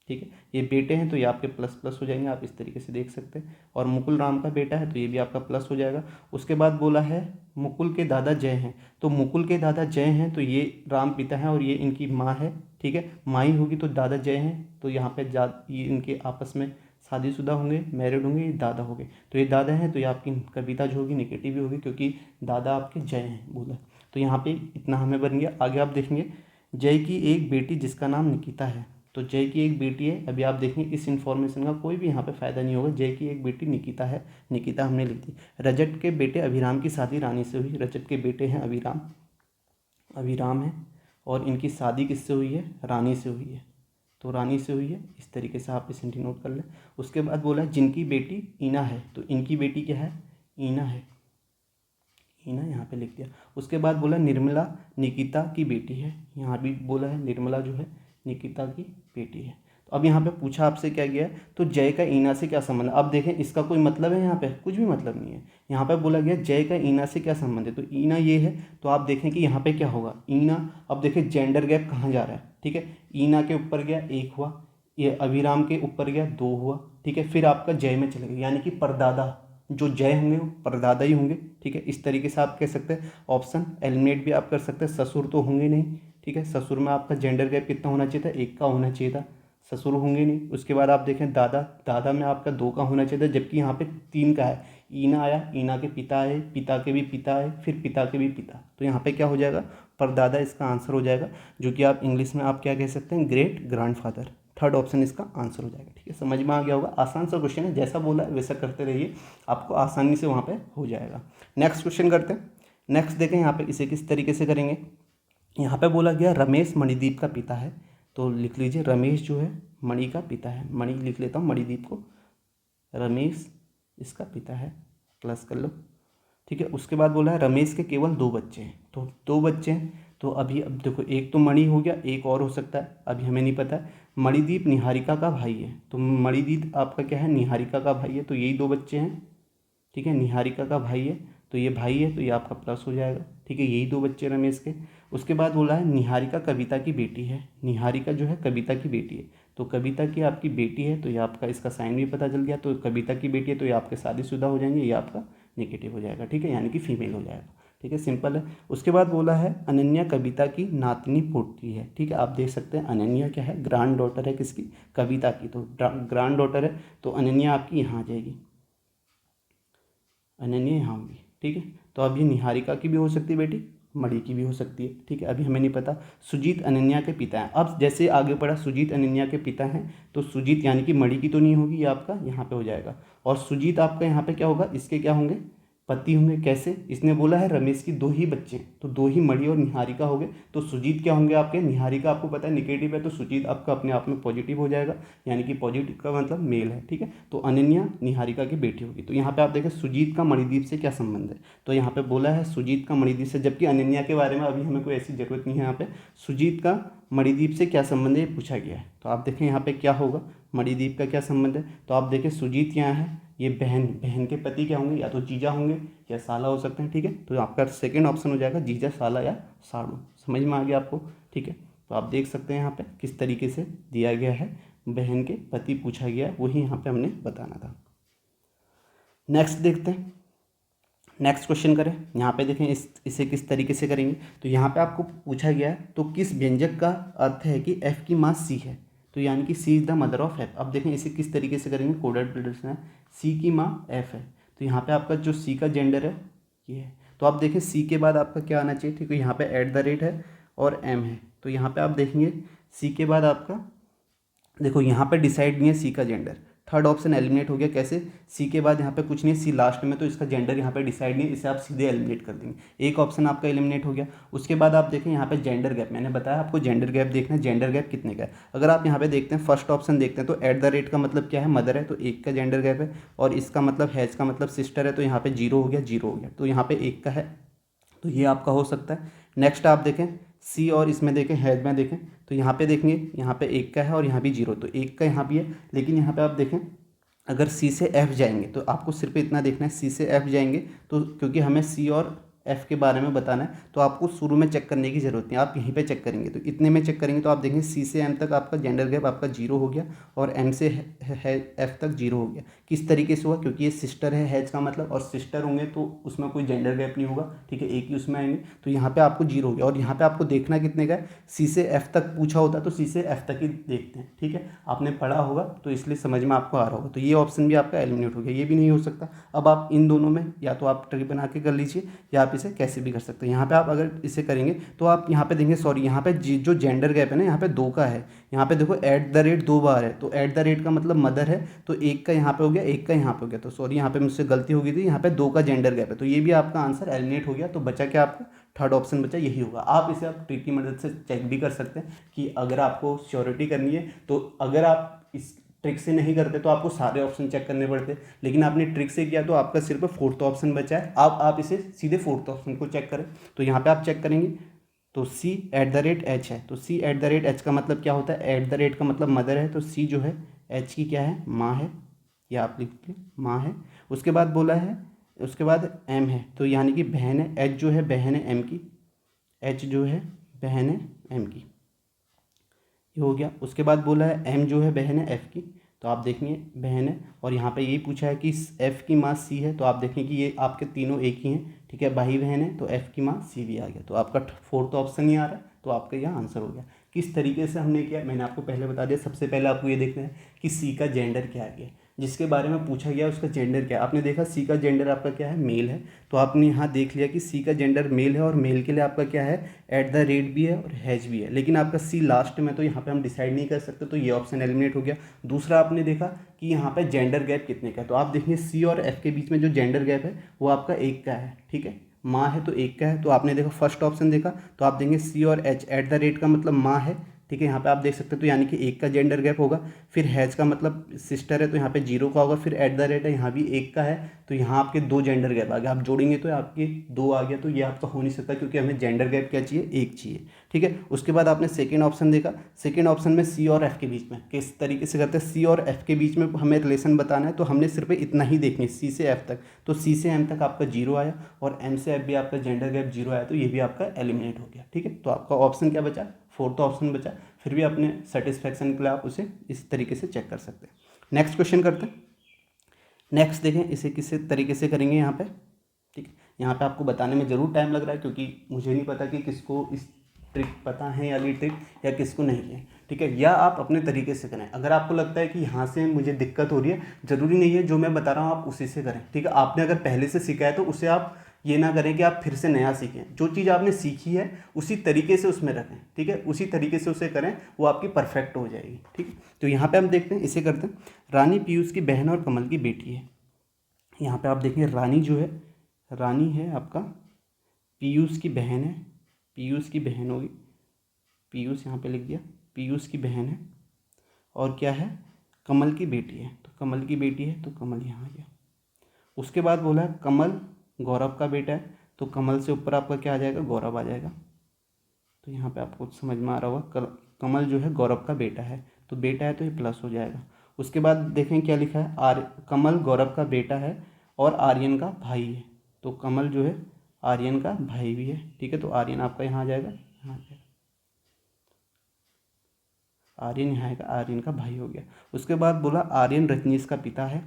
ठीक है। ये बेटे हैं तो ये आपके प्लस प्लस हो जाएंगे, आप इस तरीके से देख सकते हैं। और मुकुल राम का बेटा है तो ये भी आपका प्लस हो जाएगा। उसके बाद बोला है मुकुल के दादा जय हैं, तो मुकुल के दादा जय हैं तो ये राम पिता हैं और ये इनकी माँ है, ठीक है, माँ ही होगी तो दादा जय हैं, तो यहाँ पे ये इनके आपस में शादीशुदा होंगे, मैरिड होंगे, ये दादा हो गए, तो ये दादा हैं तो ये आपकी कविता जो होगी निगेटिव ही होगी, क्योंकि दादा आपके जय हैं बोला। तो यहाँ पे इतना हमें बन गया। आगे आप देखेंगे जय की एक बेटी जिसका नाम निकिता है। तो जय की एक बेटी है, अभी आप देखें इस इन्फॉर्मेशन का कोई भी यहाँ पे फ़ायदा नहीं होगा। जय की एक बेटी निकिता है, निकिता हमने लिख दी। रजत के बेटे अभिराम की शादी रानी से हुई। रजत के बेटे हैं अभिराम, अभिराम है, और इनकी शादी किससे हुई है? रानी से हुई है। तो रानी से हुई है, इस तरीके से आप इसे नोट कर लें। उसके बाद बोला है जिनकी बेटी ईना है। तो इनकी बेटी क्या है? ईना है, ईना यहाँ पे लिख दिया। उसके बाद बोला निर्मला निकिता की बेटी है। यहाँ भी बोला है निर्मला जो है निकिता की बेटी है। तो अब यहाँ पे पूछा आपसे क्या गया है, तो जय का ईना से क्या संबंध है? अब देखें इसका कोई मतलब है यहाँ पे? कुछ भी मतलब नहीं है। यहाँ पे बोला गया जय का ईना से क्या संबंध है, तो ईना ये है। तो आप देखें कि यहाँ पे क्या होगा, ईना। अब देखें जेंडर गैप कहाँ जा रहा है, ठीक है। ईना के ऊपर गया 1 हुआ, ये अभिराम के ऊपर गया 2 हुआ, ठीक है। फिर आपका जय में चले गए, यानी कि परदादा जो जय होंगे वो परदादा ही होंगे, ठीक है। इस तरीके से आप कह सकते हैं। ऑप्शन एलिमिनेट भी आप कर सकते हैं। ससुर तो होंगे नहीं, ठीक है। ससुर में आपका जेंडर गैप कितना होना चाहिए था? 1 का होना चाहिए था। ससुर होंगे नहीं। उसके बाद आप देखें दादा, दादा में आपका 2 का होना चाहिए था, जबकि यहाँ पे 3 का है। ईना आया, ईना के पिता आए, पिता के भी पिता आए, फिर पिता के भी पिता। तो यहाँ पे क्या हो जाएगा? परदादा इसका आंसर हो जाएगा, जो कि आप इंग्लिश में आप क्या कह सकते हैं? Great grandfather. थर्ड ऑप्शन इसका आंसर हो जाएगा, ठीक है। समझ में आ गया होगा। आसान सा क्वेश्चन है, जैसा बोला है वैसा करते रहिए, आपको आसानी से वहाँ पे हो जाएगा। नेक्स्ट क्वेश्चन करते हैं। नेक्स्ट देखें यहाँ पे इसे किस तरीके से करेंगे। यहाँ पे बोला गया रमेश मणिदीप का पिता है। तो लिख लीजिए रमेश जो है मणि का पिता है। मणि लिख लेता हूँ, मणिदीप को, रमेश इसका पिता है, प्लस कर लो, ठीक है। उसके बाद बोला है रमेश के केवल 2 बच्चे हैं। तो 2 बच्चे हैं, तो अभी अब देखो एक तो मणि हो गया, एक और हो सकता है, अभी हमें नहीं पता है। मणिदीप निहारिका का भाई है। तो मणिदीप आपका क्या है? निहारिका का भाई है। तो यही 2 बच्चे हैं, ठीक है। निहारिका का भाई है, तो ये भाई है, तो ये आपका प्लस हो जाएगा, ठीक है। यही 2 बच्चे रमेश के। उसके बाद बोला है निहारिका कविता की बेटी है। निहारिका जो है कविता की बेटी है। तो कविता की आपकी बेटी है, तो ये आपका इसका साइन भी पता चल गया। तो कविता की बेटी है, तो ये आपके शादीशुदा हो जाएंगे, ये आपका नेगेटिव हो जाएगा, ठीक है, यानी कि फीमेल हो जाएगा, ठीक है। सिंपल है। उसके बाद बोला है अनन्या कविता की नातनी पोती है, ठीक है। आप देख सकते हैं अनन्या क्या है? ग्रैंड डॉटर है किसकी? कविता की। तो ग्रैंड डॉटर है, तो अनन्या आपकी यहाँ आ जाएगी, अनन्या यहाँ होगी, ठीक है। तो अब ये निहारिका की भी हो सकती है बेटी, मणि की भी हो सकती है, ठीक है। अभी हमें नहीं पता। सुजीत अनन्या के पिता हैं। अब जैसे आगे पढ़ा सुजीत अनन्या के पिता हैं, तो सुजीत यानी कि मणि की तो नहीं होगी, ये आपका यहाँ पे हो जाएगा। और सुजीत आपका यहाँ पे क्या होगा? इसके क्या होंगे? पति होंगे। कैसे? इसने बोला है रमेश की 2 ही बच्चे हैं, तो 2 ही मणि और निहारिका हो गए। तो सुजीत क्या होंगे आपके? निहारिका आपको पता है निगेटिव है, तो सुजीत आपका अपने आप में पॉजिटिव हो जाएगा, यानी कि पॉजिटिव का मतलब मेल है, ठीक है। तो अनन्या निहारिका की बेटी होगी। तो यहाँ पे आप देखें सुजीत का मणिदीप से क्या संबंध है। तो यहाँ पे बोला है सुजीत का मणिदीप से, जबकि अनन्या के बारे में अभी हमें कोई ऐसी जरूरत नहीं है। यहाँ पे सुजीत का मणिदीप से क्या संबंध है ये पूछा गया है। तो आप देखें यहाँ पे क्या होगा, मणिदीप का क्या संबंध है। तो आप देखें सुजीत यहाँ है, ये बहन, बहन के पति क्या होंगे? या तो जीजा होंगे या साला हो सकते हैं, ठीक है। तो आपका सेकंड ऑप्शन हो जाएगा जीजा, साला या साड़ू। समझ में आ गया आपको, ठीक है। तो आप देख सकते हैं यहाँ पे किस तरीके से दिया गया है, बहन के पति पूछा गया है, वही यहाँ पे हमने बताना था। नेक्स्ट देखते हैं, नेक्स्ट क्वेश्चन करें। यहाँ पे देखें इसे किस तरीके से करेंगे। तो यहाँ पे आपको पूछा गया है तो किस व्यंजक का अर्थ है कि एफ की माँ सी है। तो यानी कि C is the mother of F. अब देखें इसे किस तरीके से करेंगे, कोडेड प्रिडिक्शन है, सी की माँ एफ है। तो यहाँ पे आपका जो सी का जेंडर है ये है। तो आप देखें सी के बाद आपका क्या आना चाहिए, ठीक है। यहाँ पे @ है और एम है। तो यहाँ पे आप देखेंगे सी के बाद आपका देखो यहाँ पे डिसाइड नहीं है सी का जेंडर। थर्ड ऑप्शन एलिमिनेट हो गया। कैसे? सी के बाद यहाँ पे कुछ नहीं है, सी लास्ट में, तो इसका जेंडर यहाँ पे डिसाइड नहीं है, इसे आप सीधे एलिमिनेट कर देंगे। एक ऑप्शन आपका एलिमिनेट हो गया। उसके बाद आप देखें यहाँ पे जेंडर गैप, मैंने बताया आपको जेंडर गैप देखना है, जेंडर गैप कितने का है। अगर आप यहाँ पे देखते हैं फर्स्ट ऑप्शन देखते हैं, तो @ का मतलब क्या है? मदर है, तो 1 का जेंडर गैप है। और इसका मतलब हैज का मतलब सिस्टर है, तो यहाँ पे 0 हो गया, 0 हो गया, तो यहाँ पे 1 का है, तो ये आपका हो सकता है। नेक्स्ट आप देखें सी और इसमें देखें हैज में देखें, तो यहाँ पे देखेंगे यहाँ पे 1 का है और यहाँ भी 0, तो 1 का यहाँ भी है। लेकिन यहाँ पे आप देखें अगर सी से एफ जाएंगे, तो आपको सिर्फ इतना देखना है, सी से एफ जाएंगे तो, क्योंकि हमें सी और एफ के बारे में बताना है, तो आपको शुरू में चेक करने की जरूरत नहीं, आप यहीं पे चेक करेंगे। तो इतने में चेक करेंगे तो आप देखेंगे सी से एम तक आपका जेंडर गैप आपका 0 हो गया और एम से एफ तक 0 हो गया। किस तरीके से हुआ? क्योंकि ये सिस्टर है, हैज का मतलब, और सिस्टर होंगे तो उसमें कोई जेंडर गैप नहीं होगा, ठीक है, एक ही उसमें आएंगे, तो यहाँ पे आपको 0 हो गया। और यहाँ पे आपको देखना कितने का है, सी से एफ तक पूछा होता तो सी से एफ तक ही देखते हैं, ठीक है। आपने पढ़ा होगा तो इसलिए समझ में आपको आ रहा होगा। तो ये ऑप्शन भी आपका एलिमिनेट हो गया, ये भी नहीं हो सकता। अब आप इन दोनों में या तो आप ट्री बना के कर लीजिए, या आप इसे कैसे भी कर सकते हो। यहाँ पे आप अगर इसे करेंगे तो आप यहाँ पे देंगे, सॉरी यहाँ पे जो जेंडर गैप है ना यहाँ पे 2 का है, यहाँ पे देखो @ 2 बार है, तो @ का मतलब मदर है, तो 1 का यहाँ पे हो गया, 1 का यहाँ पे हो गया, तो सॉरी यहाँ पे मुझसे गलती हो गई थी, यहाँ पे 2 का जेंडर गैप है, तो ये भी आपका आंसर एलिमिनेट हो गया। तो बचा क्या आपका, थर्ड ऑप्शन बचा, यही होगा। आप इसे आप ट्रिक की मदद से चेक भी कर सकते हैं कि अगर आपको श्योरिटी करनी है तो अगर आप इस ट्रिक से नहीं करते तो आपको सारे ऑप्शन चेक करने पड़ते, लेकिन आपने ट्रिक से किया तो आपका सिर्फ फोर्थ ऑप्शन बचा है। अब आप इसे सीधे फोर्थ ऑप्शन को चेक करें, तो यहाँ पे आप चेक करेंगे तो C @H है, तो C @H का मतलब क्या होता है, @ का मतलब मदर है, तो C जो है H की क्या है, माँ है, या आप लिख लीजिए माँ है। उसके बाद बोला है, उसके बाद M है, तो यानी कि बहन है, H जो है बहन है M की, H जो है बहन है M की, ये हो गया। उसके बाद बोला है M जो है बहन है F की, तो आप देखेंगे बहन है, और यहाँ पे यही पूछा है कि F की माँ C है, तो आप देखें कि ये आपके तीनों एक ही हैं, ठीक है, भाई बहन है, तो F की माँ C भी आ गया, तो आपका फोर्थ ऑप्शन ही आ रहा है, तो आपका यह आंसर हो गया। किस तरीके से हमने किया मैंने आपको पहले बता दिया। सबसे पहले आपको ये देखना है कि C का जेंडर क्या है, जिसके बारे में पूछा गया उसका जेंडर क्या है। आपने देखा C का जेंडर आपका क्या है, मेल है, तो आपने यहाँ देख लिया कि C का जेंडर मेल है, और मेल के लिए आपका क्या है, @ भी है और हैज भी है, लेकिन आपका C लास्ट में, तो यहाँ पे हम डिसाइड नहीं कर सकते, तो ये ऑप्शन एलिमिनेट हो गया। दूसरा आपने देखा कि यहाँ पे जेंडर गैप कितने का है, तो आप देखेंगे C और F के बीच में जो जेंडर गैप है वो आपका 1 का है, ठीक है, माँ है तो 1 का है, तो आपने देखा फर्स्ट ऑप्शन देखा, तो आप देंगे C और H, @ का मतलब माँ है, ठीक है, यहाँ पे आप देख सकते हो, तो यानी कि 1 का जेंडर गैप होगा। फिर हैज का मतलब सिस्टर है, तो यहाँ पे 0 का होगा। फिर @ है, यहाँ भी 1 का है, तो यहाँ आपके 2 जेंडर गैप आ गए, आप जोड़ेंगे तो आपके 2 आ गया, तो ये आपका हो नहीं सकता, क्योंकि हमें जेंडर गैप क्या चाहिए, 1 चाहिए, ठीक है। उसके बाद आपने सेकेंड ऑप्शन देखा, सेकेंड ऑप्शन में C और F के बीच में किस तरीके से करते हैं, C और F के बीच में हमें रिलेशन बताना है, तो हमने सिर्फ इतना ही देखनी है, C से F तक, तो C से M तक आपका 0 आया, और M से F भी आपका जेंडर गैप 0 आया, तो ये भी आपका एलिमिनेट हो गया, ठीक है। तो आपका ऑप्शन क्या बचा, फोर्थ ऑप्शन बचा। फिर भी अपने सेटिस्फैक्शन के लिए आप उसे इस तरीके से चेक कर सकते हैं। नेक्स्ट क्वेश्चन करते हैं। नेक्स्ट देखें इसे किस तरीके से करेंगे यहाँ पे, ठीक है। यहाँ पे आपको बताने में ज़रूर टाइम लग रहा है, क्योंकि मुझे नहीं पता कि किसको इस ट्रिक पता है या ट्रिक, या किसको नहीं है, ठीक है, या आप अपने तरीके से करें। अगर आपको लगता है कि यहाँ से मुझे दिक्कत हो रही है, ज़रूरी नहीं है जो मैं बता रहा हूँ आप उसी से करें, ठीक है। आपने अगर पहले से सीखा है तो उसे आप ये ना करें कि आप फिर से नया सीखें, जो चीज़ आपने सीखी है उसी तरीके से उसमें रखें, ठीक है, उसी तरीके से उसे करें, वो आपकी परफेक्ट हो जाएगी, ठीक है। तो यहाँ पे हम देखते हैं, इसे करते हैं। रानी पीयूष की बहन और कमल की बेटी है। यहाँ पे आप देखेंगे रानी जो है, रानी है आपका, पीयूष की बहन है, पीयूष की बहन होगी, पीयूष यहाँ पे लिख दिया, पीयूष की बहन है, और क्या है, कमल की बेटी है, तो कमल की बेटी है, तो कमल यहाँ आ गया। उसके बाद बोला है कमल गौरव का बेटा है, तो कमल से ऊपर आपका क्या आ जाएगा, गौरव आ जाएगा, तो यहाँ पे आपको समझ में आ रहा होगा, कमल जो है गौरव का बेटा है, तो बेटा है तो ये प्लस हो जाएगा। उसके बाद देखें क्या लिखा है, कमल गौरव का बेटा है और आर्यन का भाई है, तो कमल जो है आर्यन का भाई भी है, ठीक है, तो आर्यन आपका यहाँ आ जाएगा, यहाँ आ जाएगा, आर्यन यहाँ आएगा, आर्यन का भाई हो गया। उसके बाद बोला आर्यन रजनीश का पिता है,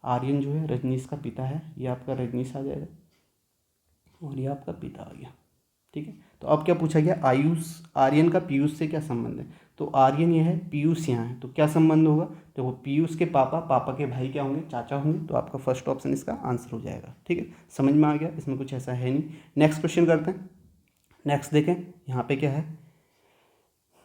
आर्यन जो है रजनीश का पिता है, ये आपका रजनीश आ जाएगा, और ये आपका पिता आ गया, ठीक है। तो अब क्या पूछा गया, आयुष, आर्यन का पीयूष से क्या संबंध है, तो आर्यन ये है, पीयूष यहाँ है, तो क्या संबंध होगा, तो वो पीयूष के पापा, पापा के भाई क्या होंगे, चाचा होंगे, तो आपका फर्स्ट ऑप्शन इसका आंसर हो जाएगा, ठीक है। समझ में आ गया, इसमें कुछ ऐसा है नहीं। नेक्स्ट क्वेश्चन करते हैं। नेक्स्ट देखें यहाँ पे क्या है,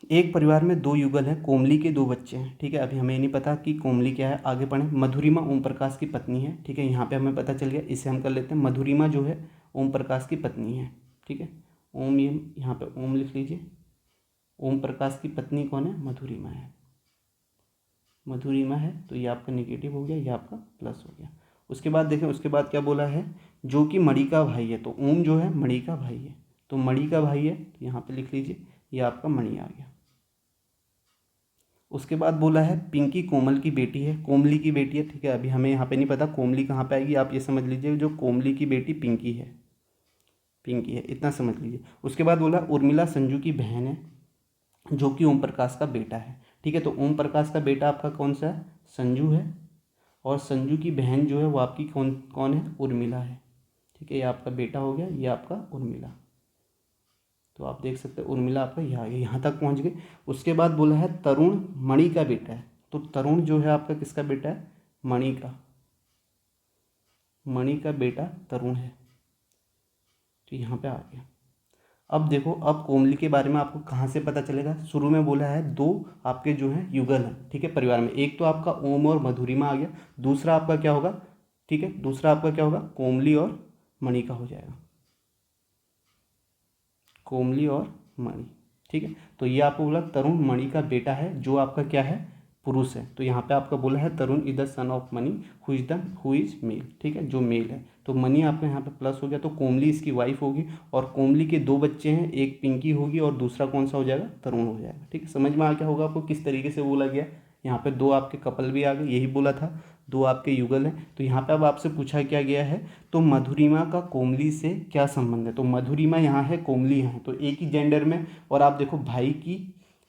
एक परिवार में 2 युगल हैं, कोमली के 2 बच्चे हैं, ठीक है। अभी हमें नहीं पता कि कोमली क्या है, आगे पढ़ें। मधुरिमा ओम प्रकाश की पत्नी है, ठीक है, यहाँ पे हमें पता चल गया, इसे हम कर लेते हैं। मधुरिमा जो है ओम प्रकाश की पत्नी है, ठीक है, ओम, ये यहाँ पे ओम लिख लीजिए। ओम प्रकाश की पत्नी कौन है, मधुरिमा है, मधुरिमा है, तो ये आपका नेगेटिव हो गया, ये आपका प्लस हो गया। उसके बाद देखें, उसके बाद क्या बोला है, जो कि मणि का भाई है, तो ओम जो है मणि का भाई है, तो मणि का भाई है, तो यहाँ पे लिख लीजिए, ये आपका मणि आ गया। उसके बाद बोला है पिंकी कोमल की बेटी है, कोमली की बेटी है, ठीक है। अभी हमें यहाँ पे नहीं पता कोमली कहाँ पे आएगी, आप ये समझ लीजिए जो कोमली की बेटी पिंकी है, पिंकी है, इतना समझ लीजिए। उसके बाद बोला उर्मिला संजू की बहन है, जो कि ओम प्रकाश का बेटा है, ठीक है। तो ओम प्रकाश का बेटा आपका कौन सा है, संजू है, और संजू की बहन जो है वो आपकी कौन कौन है, उर्मिला है, ठीक है। ये आपका बेटा हो गया, ये आपका उर्मिला, तो आप देख सकते हैं उर्मिला आपका यहाँ आ गया, यहाँ तक पहुँच गए। उसके बाद बोला है तरुण मणि का बेटा है, तो तरुण जो है आपका किसका बेटा है, मणि का, मणि का बेटा तरुण है, तो यहाँ पे आ गया। अब देखो, अब कोमली के बारे में आपको कहाँ से पता चलेगा। शुरू में बोला है दो आपके जो हैं युगल हैं, ठीक है, परिवार में। एक तो आपका ओम और मधुरिमा आ गया, दूसरा आपका क्या होगा, ठीक है, दूसरा आपका क्या होगा, कोमली और मणि का हो जाएगा, कोमली और मणि, ठीक है। तो ये आपको बोला तरुण मणि का बेटा है, जो आपका क्या है, पुरुष है। तो यहाँ पे आपका बोला है Tarun is the son of Mani who is male, ठीक है, जो मेल है। तो मणि आपका यहाँ पे प्लस हो गया, तो कोमली इसकी वाइफ होगी, और कोमली के दो बच्चे हैं, एक पिंकी होगी और दूसरा कौन सा हो जाएगा, तरुण हो जाएगा, ठीक है। समझ में आ गया होगा आपको किस तरीके से बोला गया। यहाँ पे दो आपके कपल भी आ गए, यही बोला था, दो आपके युगल हैं। तो यहाँ पे अब आपसे पूछा क्या गया है, तो मधुरिमा का कोमली से क्या संबंध है। तो मधुरिमा यहाँ है, कोमली यहाँ है, तो एक ही जेंडर में। और आप देखो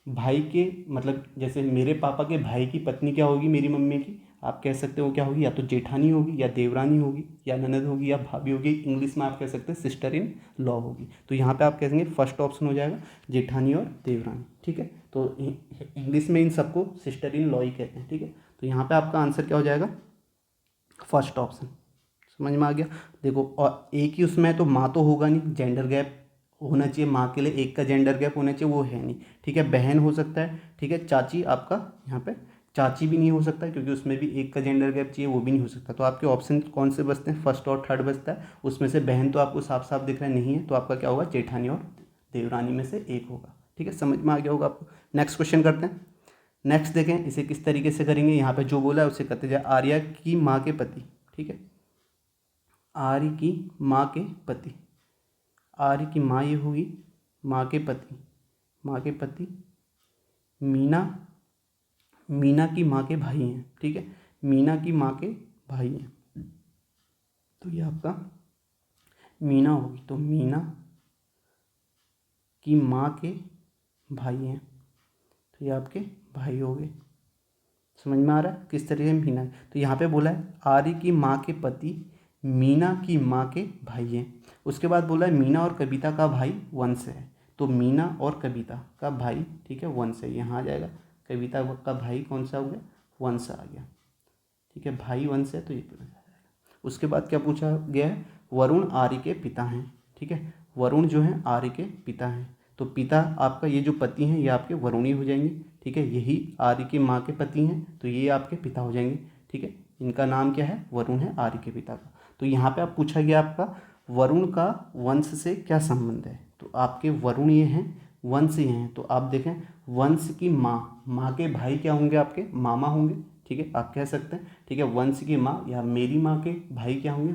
भाई के मतलब जैसे मेरे पापा के भाई की पत्नी क्या होगी, मेरी मम्मी की, आप कह सकते हो क्या होगी, या तो जेठानी होगी, या देवरानी होगी, या ननद होगी, या भाभी होगी। इंग्लिश में आप कह सकते हैं सिस्टर इन लॉ होगी। तो यहाँ पे आप कहेंगे फर्स्ट ऑप्शन हो जाएगा जेठानी और देवरानी, ठीक है। तो इंग्लिश में इन सबको सिस्टर इन लॉ ही कहते हैं, ठीक है। तो यहाँ पे आपका आंसर क्या हो जाएगा, फर्स्ट ऑप्शन। समझ में आ गया। देखो, और एक ही उसमें है तो माँ तो होगा नहीं, जेंडर गैप होना चाहिए माँ के लिए, एक का जेंडर गैप होना चाहिए, वो है नहीं, ठीक है। बहन हो सकता है, ठीक है। चाची आपका यहाँ पे चाची भी नहीं हो सकता, क्योंकि उसमें भी एक का जेंडर गैप चाहिए, वो भी नहीं हो सकता। तो आपके ऑप्शन कौन से बचते हैं, फर्स्ट और थर्ड बचता है। उसमें से बहन तो आपको साफ साफ दिख रहा है नहीं है, तो आपका क्या होगा, जेठानी और देवरानी में से एक होगा, ठीक है। समझ में आ गया होगा आपको। नेक्स्ट क्वेश्चन करते हैं। नेक्स्ट देखें इसे किस तरीके से करेंगे। यहाँ पे जो बोला है उसे करते जाए। आर्या की माँ के पति, ठीक है, आर्य की माँ के पति, आर्य की माँ ये होगी, माँ के पति, माँ के पति मीना, मीना की माँ के भाई हैं, ठीक है, मीना की माँ के भाई हैं। तो ये आपका मीना होगी, तो मीना की माँ के भाई हैं, तो ये आपके भाई हो गए। समझ में आ रहा है किस तरीके से मीना। तो यहाँ पे बोला है आर्य की माँ के पति मीना की माँ के भाई हैं। उसके बाद बोला है मीना और कविता का भाई वंश है। तो मीना और कविता का भाई, ठीक है, वंश है, यहाँ आ जाएगा। कविता का भाई कौन सा हो गया, वंश आ गया, ठीक है, भाई वंश है, तो ये आ जाएगा। उसके बाद क्या पूछा गया है, वरुण आर्य के पिता हैं, ठीक है, वरुण जो है आर्य के पिता हैं। तो पिता आपका ये जो पति हैं ये आपके वरुणी हो जाएंगे, ठीक है। यही आर्य की माँ के पति हैं, तो ये आपके पिता हो जाएंगे, ठीक है। इनका नाम क्या है, वरुण है, आर्य के पिता का। तो यहाँ पे आप पूछा गया आपका वरुण का वंश से क्या संबंध है। तो आपके वरुण ये हैं, वंश ये हैं। तो आप देखें वंश की माँ, माँ के भाई क्या होंगे, आपके मामा होंगे, ठीक है, आप कह सकते हैं, ठीक है। वंश की माँ या मेरी माँ के भाई क्या होंगे,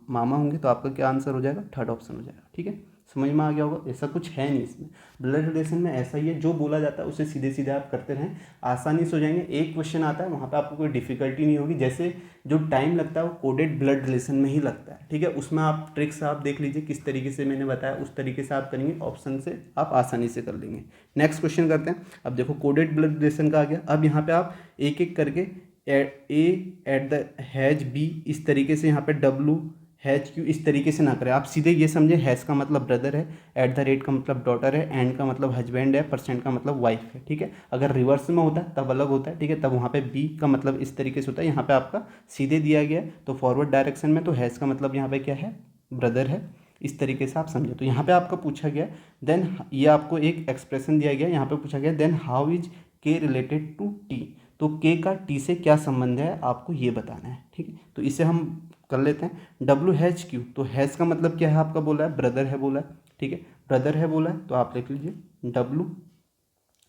मामा होंगे। तो आपका क्या आंसर हो जाएगा, थर्ड ऑप्शन हो जाएगा, ठीक है। समझ में आ गया होगा। ऐसा कुछ है नहीं इसमें, ब्लड रिलेशन में ऐसा ही है, जो बोला जाता है उसे सीधे सीधे आप करते रहें, आसानी से हो जाएंगे। एक क्वेश्चन आता है वहाँ पे आपको कोई डिफिकल्टी नहीं होगी। जैसे जो टाइम लगता है वो कोडेड ब्लड रिलेशन में ही लगता है, ठीक है। उसमें आप ट्रिक्स आप देख लीजिए किस तरीके से मैंने बताया, उस तरीके से आप करेंगे, ऑप्शन से आप आसानी से कर लेंगे। नेक्स्ट क्वेश्चन करते हैं। अब देखो कोडेड ब्लड रिलेशन का आ गया। अब यहाँ पे आप एक एक करके ए एट द हैज बी, इस तरीके से यहाँ पे डब्लू हैज क्यू, इस तरीके से ना करें। आप सीधे ये समझे हैज़ का मतलब ब्रदर है, एट द रेट का मतलब डॉटर है, एंड का मतलब हस्बैंड है, परसेंट का मतलब वाइफ है, ठीक है। अगर रिवर्स में होता है तब अलग होता है, ठीक है, तब वहाँ पे बी का मतलब इस तरीके से होता है। यहाँ पे आपका सीधे दिया गया है, तो फॉरवर्ड डायरेक्शन में, तो हैज़ का मतलब यहाँ पे क्या है, ब्रदर है, इस तरीके से आप समझे। तो यहाँ पे आपका पूछा गया देन, ये आपको एक एक्सप्रेशन दिया गया, यहाँ पे पूछा गया देन हाउ इज के रिलेटेड टू टी। तो के का टी से क्या संबंध है आपको ये बताना है, ठीक है। तो इसे हम कर लेते हैं। डब्ल्यू हैच क्यू, तो हैज़ का मतलब क्या है आपका बोला है, ब्रदर है बोला है, ठीक है, ब्रदर है बोला है, तो आप लिख लीजिए डब्लू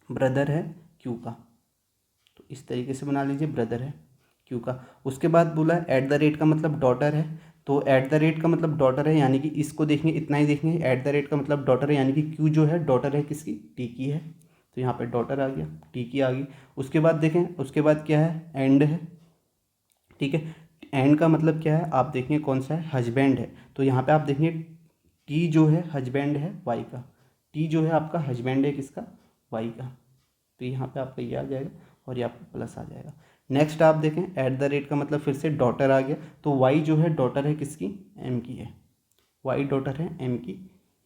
ब्रदर है क्यू का, तो इस तरीके से बना लीजिए, ब्रदर है क्यू का। उसके बाद बोला है एट द रेट का मतलब डॉटर है, तो एट द रेट का मतलब डॉटर है, यानी कि इसको देखेंगे, इतना ही देखेंगे, एट द रेट का मतलब डॉटर है, यानी कि क्यू जो है डॉटर है किसकी, टी की है। तो यहाँ पे डॉटर आ गया, टी की आ गई। उसके बाद देखें, उसके बाद क्या है, एंड है, ठीक है। एंड का मतलब क्या है, आप देखेंगे कौन सा है, हस्बैंड है। तो यहाँ पे आप देखेंगे टी जो है हस्बैंड है वाई का, टी जो है आपका हस्बैंड है किसका, वाई का। तो यहाँ पे आपका ये आ जाएगा और ये आपका प्लस आ जाएगा। नेक्स्ट आप देखें एट द रेट का मतलब फिर से डॉटर आ गया, तो वाई जो है डॉटर है किसकी, एम की है, वाई डॉटर है एम की,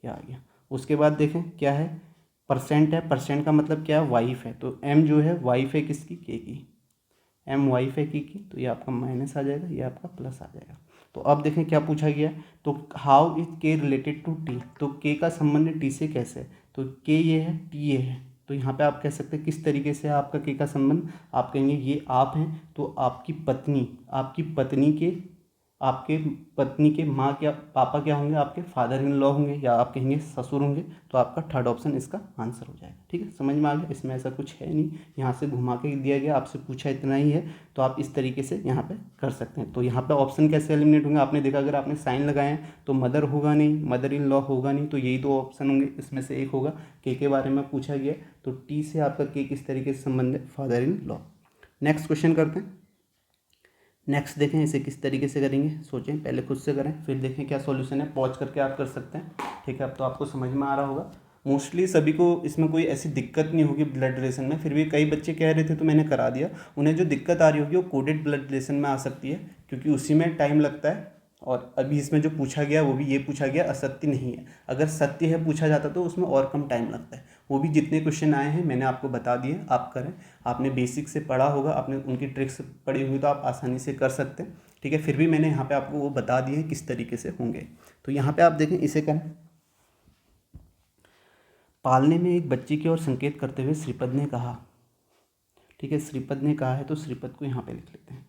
ये आ गया। उसके बाद देखें क्या है, परसेंट है, परसेंट का मतलब क्या है, वाइफ है, तो एम जो है वाइफ है किसकी, के की, एम वाइफ है की, तो ये आपका माइनस आ जाएगा, ये आपका प्लस आ जाएगा। तो अब देखें क्या पूछा गया है। तो हाउ इज के रिलेटेड टू टी, तो के का संबंध टी से कैसे है, तो के ये है, टी ये है। तो यहाँ पे आप कह सकते हैं किस तरीके से है आपका के का संबंध। आप कहेंगे ये आप हैं तो आपकी पत्नी, आपके पत्नी के माँ क्या, पापा क्या होंगे, आपके फादर इन लॉ होंगे, या आप कहेंगे ससुर होंगे। तो आपका थर्ड ऑप्शन इसका आंसर हो जाएगा। ठीक है, समझ में आ गया। इसमें ऐसा कुछ है नहीं, यहाँ से घुमा के दिया गया, आपसे पूछा इतना ही है। तो आप इस तरीके से यहाँ पे कर सकते हैं। तो यहाँ पे ऑप्शन कैसे एलिमिनेट होंगे, आपने देखा अगर आपने साइन लगाए हैं तो मदर होगा नहीं, मदर इन लॉ होगा नहीं, तो यही दो ऑप्शन होंगे, इसमें से एक होगा। के बारे में पूछा गया, तो टी से आपका के किस तरीके से संबंध है, father in law. Next question करते हैं। नेक्स्ट देखें इसे किस तरीके से करेंगे, सोचें, पहले खुद से करें फिर देखें क्या सॉल्यूशन है। पॉज करके आप कर सकते हैं। ठीक है, अब तो आपको समझ में आ रहा होगा। मोस्टली सभी को इसमें कोई ऐसी दिक्कत नहीं होगी ब्लड रिलेशन में, फिर भी कई बच्चे कह रहे थे तो मैंने करा दिया। उन्हें जो दिक्कत आ रही होगी वो कोडेड ब्लड रिलेशन में आ सकती है, क्योंकि उसी में टाइम लगता है। और अभी इसमें जो पूछा गया वो भी ये पूछा गया असत्य नहीं है। अगर सत्य है पूछा जाता तो उसमें और कम टाइम लगता है। वो भी जितने क्वेश्चन आए हैं मैंने आपको बता दिए, आप करें। आपने बेसिक से पढ़ा होगा, आपने उनकी ट्रिक्स पढ़ी हुई, तो आप आसानी से कर सकते हैं। ठीक है, फिर भी मैंने यहाँ पे आपको वो बता दिए हैं किस तरीके से होंगे। तो यहाँ पे आप देखें, इसे करें। पालने में एक बच्ची की ओर संकेत करते हुए श्रीपद ने कहा। ठीक है, श्रीपद ने कहा है तो श्रीपद को यहाँ पे लिख लेते हैं।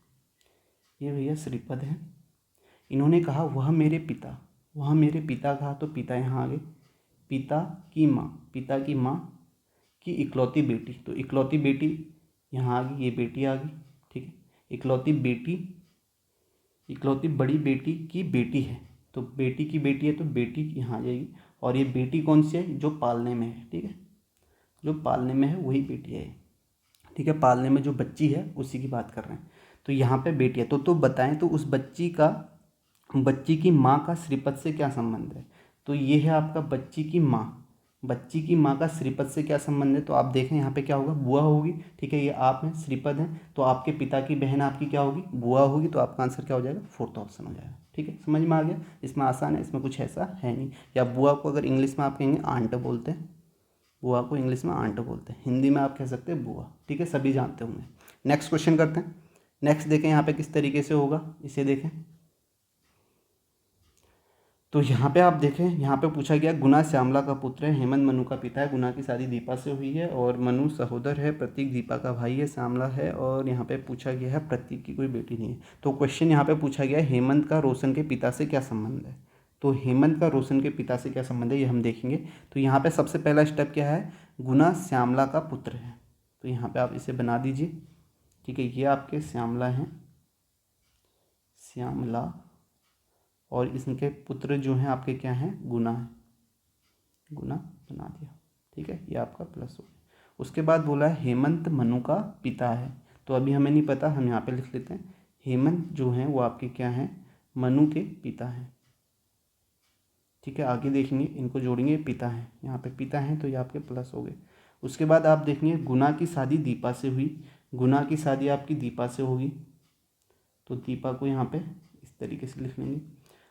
ये भैया श्रीपद है। इन्होंने कहा वह मेरे पिता, वह मेरे पिता कहा तो पिता यहाँ आ गए। पिता की माँ की इकलौती बेटी, तो इकलौती बेटी यहाँ आ गई, ये बेटी आ गई। ठीक है, इकलौती बड़ी बेटी की बेटी है, तो बेटी की बेटी है तो बेटी यहाँ आ जाएगी। और ये बेटी कौन सी है, जो पालने में है। ठीक है, जो पालने में है वही बेटी है। ठीक है, पालने में जो बच्ची है उसी की बात कर रहे हैं। तो यहाँ पे बेटी है, तो बताएं तो उस बच्ची की माँ का श्रीपद से क्या संबंध है। तो ये है आपका बच्ची की माँ का श्रीपद से क्या संबंध है। तो आप देखें यहाँ पे क्या होगा, बुआ होगी। ठीक है, ये आप हैं, श्रीपद हैं, तो आपके पिता की बहन आपकी क्या होगी, बुआ होगी। तो आपका आंसर क्या हो जाएगा, फोर्थ ऑप्शन हो जाएगा। ठीक है, समझ में आ गया। इसमें आसान है, इसमें कुछ ऐसा है नहीं। या बुआ को अगर इंग्लिश में आप कहेंगे आंट बोलते हैं, बुआ को इंग्लिश में आंट बोलते हैं, हिंदी में आप कह सकते हैं बुआ। ठीक है, सभी जानते होंगे। नेक्स्ट क्वेश्चन करते हैं। नेक्स्ट देखें यहाँ पे किस तरीके से होगा, इसे देखें। तो यहाँ पे आप देखें, यहाँ पे पूछा गया गुना श्यामला का पुत्र है, हेमंत मनु का पिता है, गुना की शादी दीपा से हुई है और मनु सहोदर है, प्रतीक दीपा का भाई है, श्यामला है। और यहाँ पे पूछा गया है प्रतीक की कोई बेटी नहीं है। तो क्वेश्चन यहाँ पे पूछा गया है हेमंत का रोशन के पिता से क्या संबंध है। तो हेमंत का रोशन के पिता से क्या संबंध है ये हम देखेंगे। तो यहाँ पे सबसे पहला स्टेप क्या है, गुना श्यामला का पुत्र है, तो यहाँ पे आप इसे बना दीजिए। ठीक है, ये आपके श्यामला हैं, श्यामला, और इनके पुत्र जो हैं आपके क्या हैं, गुना है, गुना बना दिया। ठीक है, ये आपका प्लस हो गया। उसके बाद बोला है हेमंत मनु का पिता है, तो अभी हमें नहीं पता, हम यहाँ पे लिख लेते हैं हेमंत जो हैं वो आपके क्या हैं, मनु के पिता हैं। ठीक है, आगे देखेंगे, इनको जोड़ेंगे, पिता हैं, यहाँ पे पिता हैं तो ये आपके प्लस हो गए। उसके बाद आप देखेंगे गुना की शादी दीपा से हुई, गुना की शादी आपकी दीपा से होगी, तो दीपा को यहाँ पे इस तरीके से लिख लेंगे।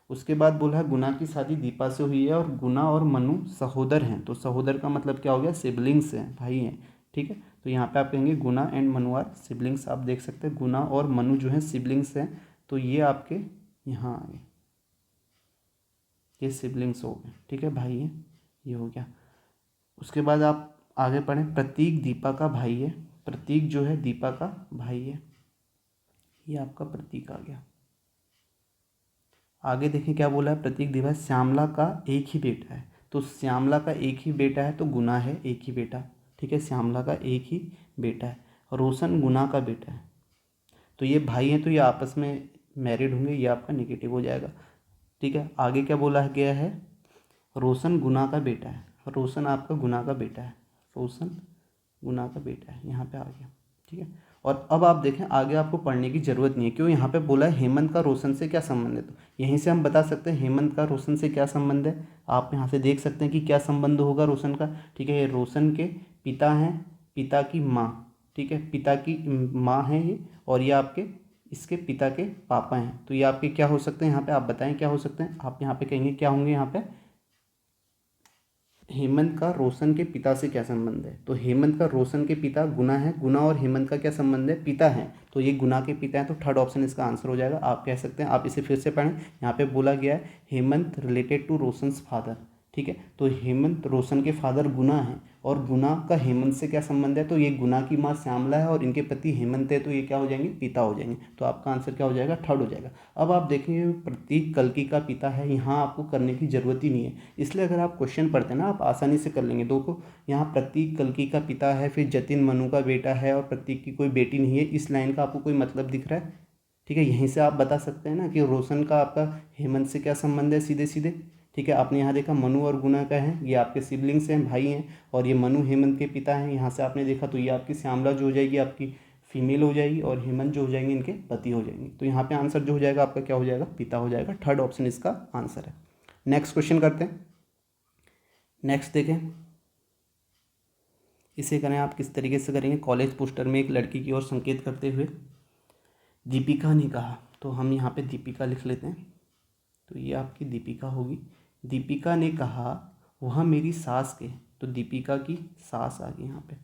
उसके बाद बोला है गुना की शादी दीपा से हुई है और गुना और मनु सहोदर हैं, तो सहोदर का मतलब क्या हो गया, सिबलिंग्स हैं, भाई हैं। ठीक है, तो यहाँ पे आप कहेंगे गुना एंड मनु आर सिबलिंग्स। आप देख सकते हैं गुना और मनु जो हैं सिबलिंग्स हैं, तो ये आपके यहाँ आ गए, ये सिबलिंग्स हो गए। ठीक है, भाई है, ये हो गया। उसके बाद आप आगे पढ़ें, प्रतीक दीपा का भाई है, प्रतीक जो है दीपा का भाई है, ये आपका प्रतीक आ गया। आगे देखें क्या बोला है, प्रतीक दीपा, श्यामला का एक ही बेटा है, तो श्यामला का एक ही बेटा है तो गुना है एक ही बेटा। ठीक है, श्यामला का एक ही बेटा है, रोशन गुना का बेटा है, तो ये भाई हैं तो ये आपस में मैरिड होंगे, ये आपका नेगेटिव हो जाएगा। ठीक है, आगे क्या बोला गया है, रोशन गुना का बेटा है, रोशन आपका गुना का बेटा है, रोशन गुना का बेटा है, यहाँ पे आ गया। ठीक है, और अब आप देखें आगे आपको पढ़ने की ज़रूरत नहीं है, क्यों, यहाँ पे बोला है हेमंत का रोशन से क्या संबंध है। तो यहीं से हम बता सकते हैं हेमंत का रोशन से क्या संबंध है। आप यहाँ से देख सकते हैं कि क्या संबंध होगा रोशन का। ठीक है, ये रोशन के पिता हैं, पिता की माँ। ठीक है, पिता की माँ है ये, और ये आपके इसके पिता के पापा हैं, तो ये आपके क्या हो सकते हैं, यहाँ पे आप बताएं क्या हो सकते हैं। आप यहाँ पे कहेंगे क्या होंगे, यहाँ पे हेमंत का रोशन के पिता से क्या संबंध है? तो हेमंत का रोशन के पिता गुना है, गुना और हेमंत का क्या संबंध है? पिता है, तो ये गुना के पिता हैं, तो थर्ड ऑप्शन इसका आंसर हो जाएगा। आप कह सकते हैं, आप इसे फिर से पढ़ें, यहाँ पे बोला गया है हेमंत रिलेटेड टू रोशंस फादर, ठीक है। तो हेमंत रोशन के फादर गुना है और गुना का हेमंत से क्या संबंध है? तो ये गुना की माँ श्यामला है और इनके पति हेमंत है, तो ये क्या हो जाएंगे? पिता हो जाएंगे। तो आपका आंसर क्या हो जाएगा? थर्ड हो जाएगा। अब आप देखेंगे प्रतीक कल्कि का पिता है, यहाँ आपको करने की जरूरत ही नहीं है, इसलिए अगर आप क्वेश्चन पढ़ते हैं ना आप आसानी से कर लेंगे। देखो यहाँ प्रतीक कल्कि का पिता है, फिर जतिन मनु का बेटा है और प्रतीक की कोई बेटी नहीं है, इस लाइन का आपको कोई मतलब दिख रहा है? ठीक है, यहीं से आप बता सकते हैं ना कि रोशन का आपका हेमंत से क्या संबंध है सीधे सीधे। ठीक है, आपने यहाँ देखा मनु और गुना का है, ये आपके सिबलिंग्स हैं, भाई हैं, और ये मनु हेमंत के पिता हैं। यहाँ से आपने देखा तो ये आपकी श्यामला जो हो जाएगी आपकी फीमेल हो जाएगी और हेमंत जो हो जाएंगे इनके पति हो जाएंगे। तो यहाँ पे आंसर जो हो जाएगा आपका क्या हो जाएगा? पिता हो जाएगा। थर्ड ऑप्शन इसका आंसर है। नेक्स्ट क्वेश्चन करते हैं। नेक्स्ट देखें, इसे करें आप किस तरीके से करेंगे? कॉलेज पोस्टर में एक लड़की की ओर संकेत करते हुए दीपिका ने कहा, तो हम यहाँ पे दीपिका लिख लेते हैं, तो ये आपकी दीपिका होगी। दीपिका ने कहा वह मेरी सास के, तो दीपिका की सास आ गई, यहाँ पे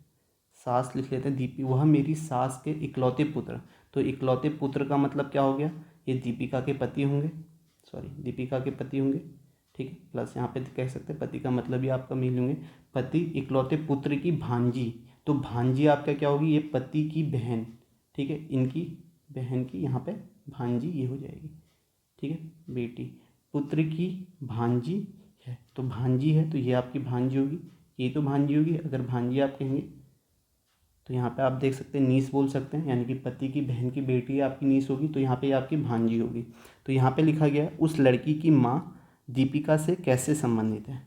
सास लिख लेते हैं। वह मेरी सास के इकलौते पुत्र, तो इकलौते पुत्र का मतलब क्या हो गया? ये दीपिका के पति होंगे, सॉरी दीपिका के पति होंगे, ठीक है। प्लस यहाँ पे कह सकते हैं पति का मतलब भी आपका मिल होंगे, पति इकलौते पुत्र की भांजी, तो भांजी आपका क्या होगी? ये पति की बहन, ठीक है, इनकी बहन की यहाँ पे भांजी ये हो जाएगी, ठीक है। बेटी पुत्र की भांजी है, तो भांजी है तो ये आपकी भांजी होगी, ये तो भांजी होगी। अगर भांजी आप कहेंगे तो यहाँ पे आप देख सकते हैं नीस बोल सकते हैं, यानी कि पति की बहन की बेटी आपकी नीस होगी, तो यहाँ पे आपकी भांजी होगी। तो यहाँ पे लिखा गया है उस लड़की की माँ दीपिका से कैसे संबंधित है,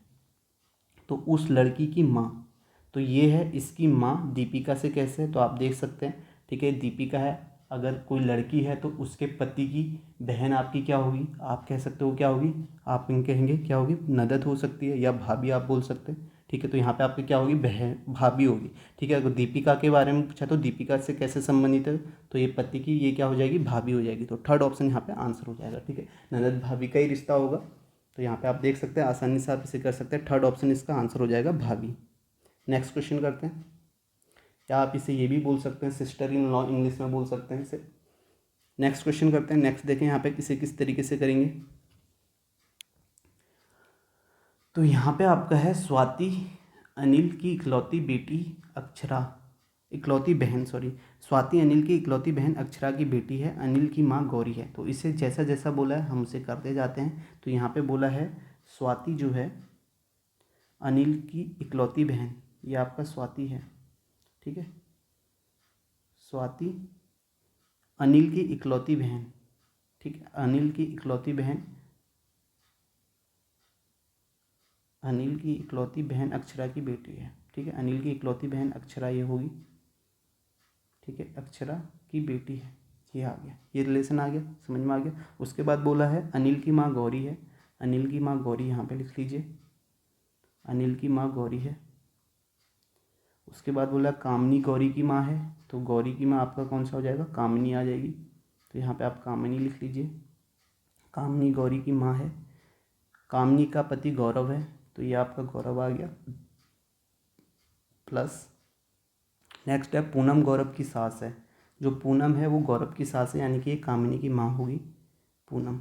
तो उस लड़की की माँ, तो ये है इसकी माँ दीपिका से कैसे है, तो आप देख सकते हैं, ठीक है। दीपिका है, अगर कोई लड़की है तो उसके पति की बहन आपकी क्या होगी? आप कह सकते हो क्या होगी? आप इन कहेंगे क्या होगी? ननद हो सकती है या भाभी आप बोल सकते हैं, ठीक है। तो यहाँ पे आपकी क्या होगी? बहन, भाभी होगी, ठीक है। अगर दीपिका के बारे में पूछा तो दीपिका से कैसे संबंधित है, तो ये पति की ये क्या हो जाएगी? भाभी हो जाएगी। तो थर्ड ऑप्शन यहाँ पे आंसर हो जाएगा, ठीक है। ननद भाभी का ही रिश्ता होगा, तो यहाँ पे आप देख सकते हैं, आसानी से आप इसे कर सकते हैं। थर्ड ऑप्शन इसका आंसर हो जाएगा भाभी। नेक्स्ट क्वेश्चन करते हैं, या आप इसे ये भी बोल सकते हैं सिस्टर इन लॉ, इंग्लिश में बोल सकते हैं इसे। नेक्स्ट क्वेश्चन करते हैं। नेक्स्ट देखें यहाँ पे किसे किस तरीके से करेंगे, तो यहाँ पे आपका है स्वाति अनिल की इकलौती बेटी अक्षरा, इकलौती बहन, सॉरी, स्वाति अनिल की इकलौती बहन अक्षरा की बेटी है, अनिल की माँ गौरी है। तो इसे जैसा जैसा बोला है हम उसे करते जाते हैं। तो यहाँ पे बोला है स्वाति जो है अनिल की इकलौती बहन, ये आपका स्वाति है, ठीक है। स्वाति अनिल की इकलौती बहन, ठीक है, अनिल की इकलौती बहन, अनिल की इकलौती बहन अक्षरा की बेटी है, ठीक है। अनिल की इकलौती बहन अक्षरा ये होगी, ठीक है, अक्षरा की बेटी है, ये आ गया, ये रिलेशन आ गया, समझ में आ गया। उसके बाद बोला है अनिल की माँ गौरी है, अनिल की माँ गौरी यहाँ पे लिख लीजिए, अनिल की माँ गौरी है। उसके बाद बोला कामनी गौरी की माँ है, तो गौरी की माँ आपका कौन सा हो जाएगा? कामनी आ जाएगी, तो यहाँ पे आप कामनी लिख लीजिए, कामनी गौरी की माँ है। कामनी का पति गौरव है, तो ये आपका गौरव आ गया। प्लस नेक्स्ट है पूनम गौरव की सास है, जो पूनम है वो गौरव की सास है, यानी कि ये कामिनी की माँ होगी, पूनम,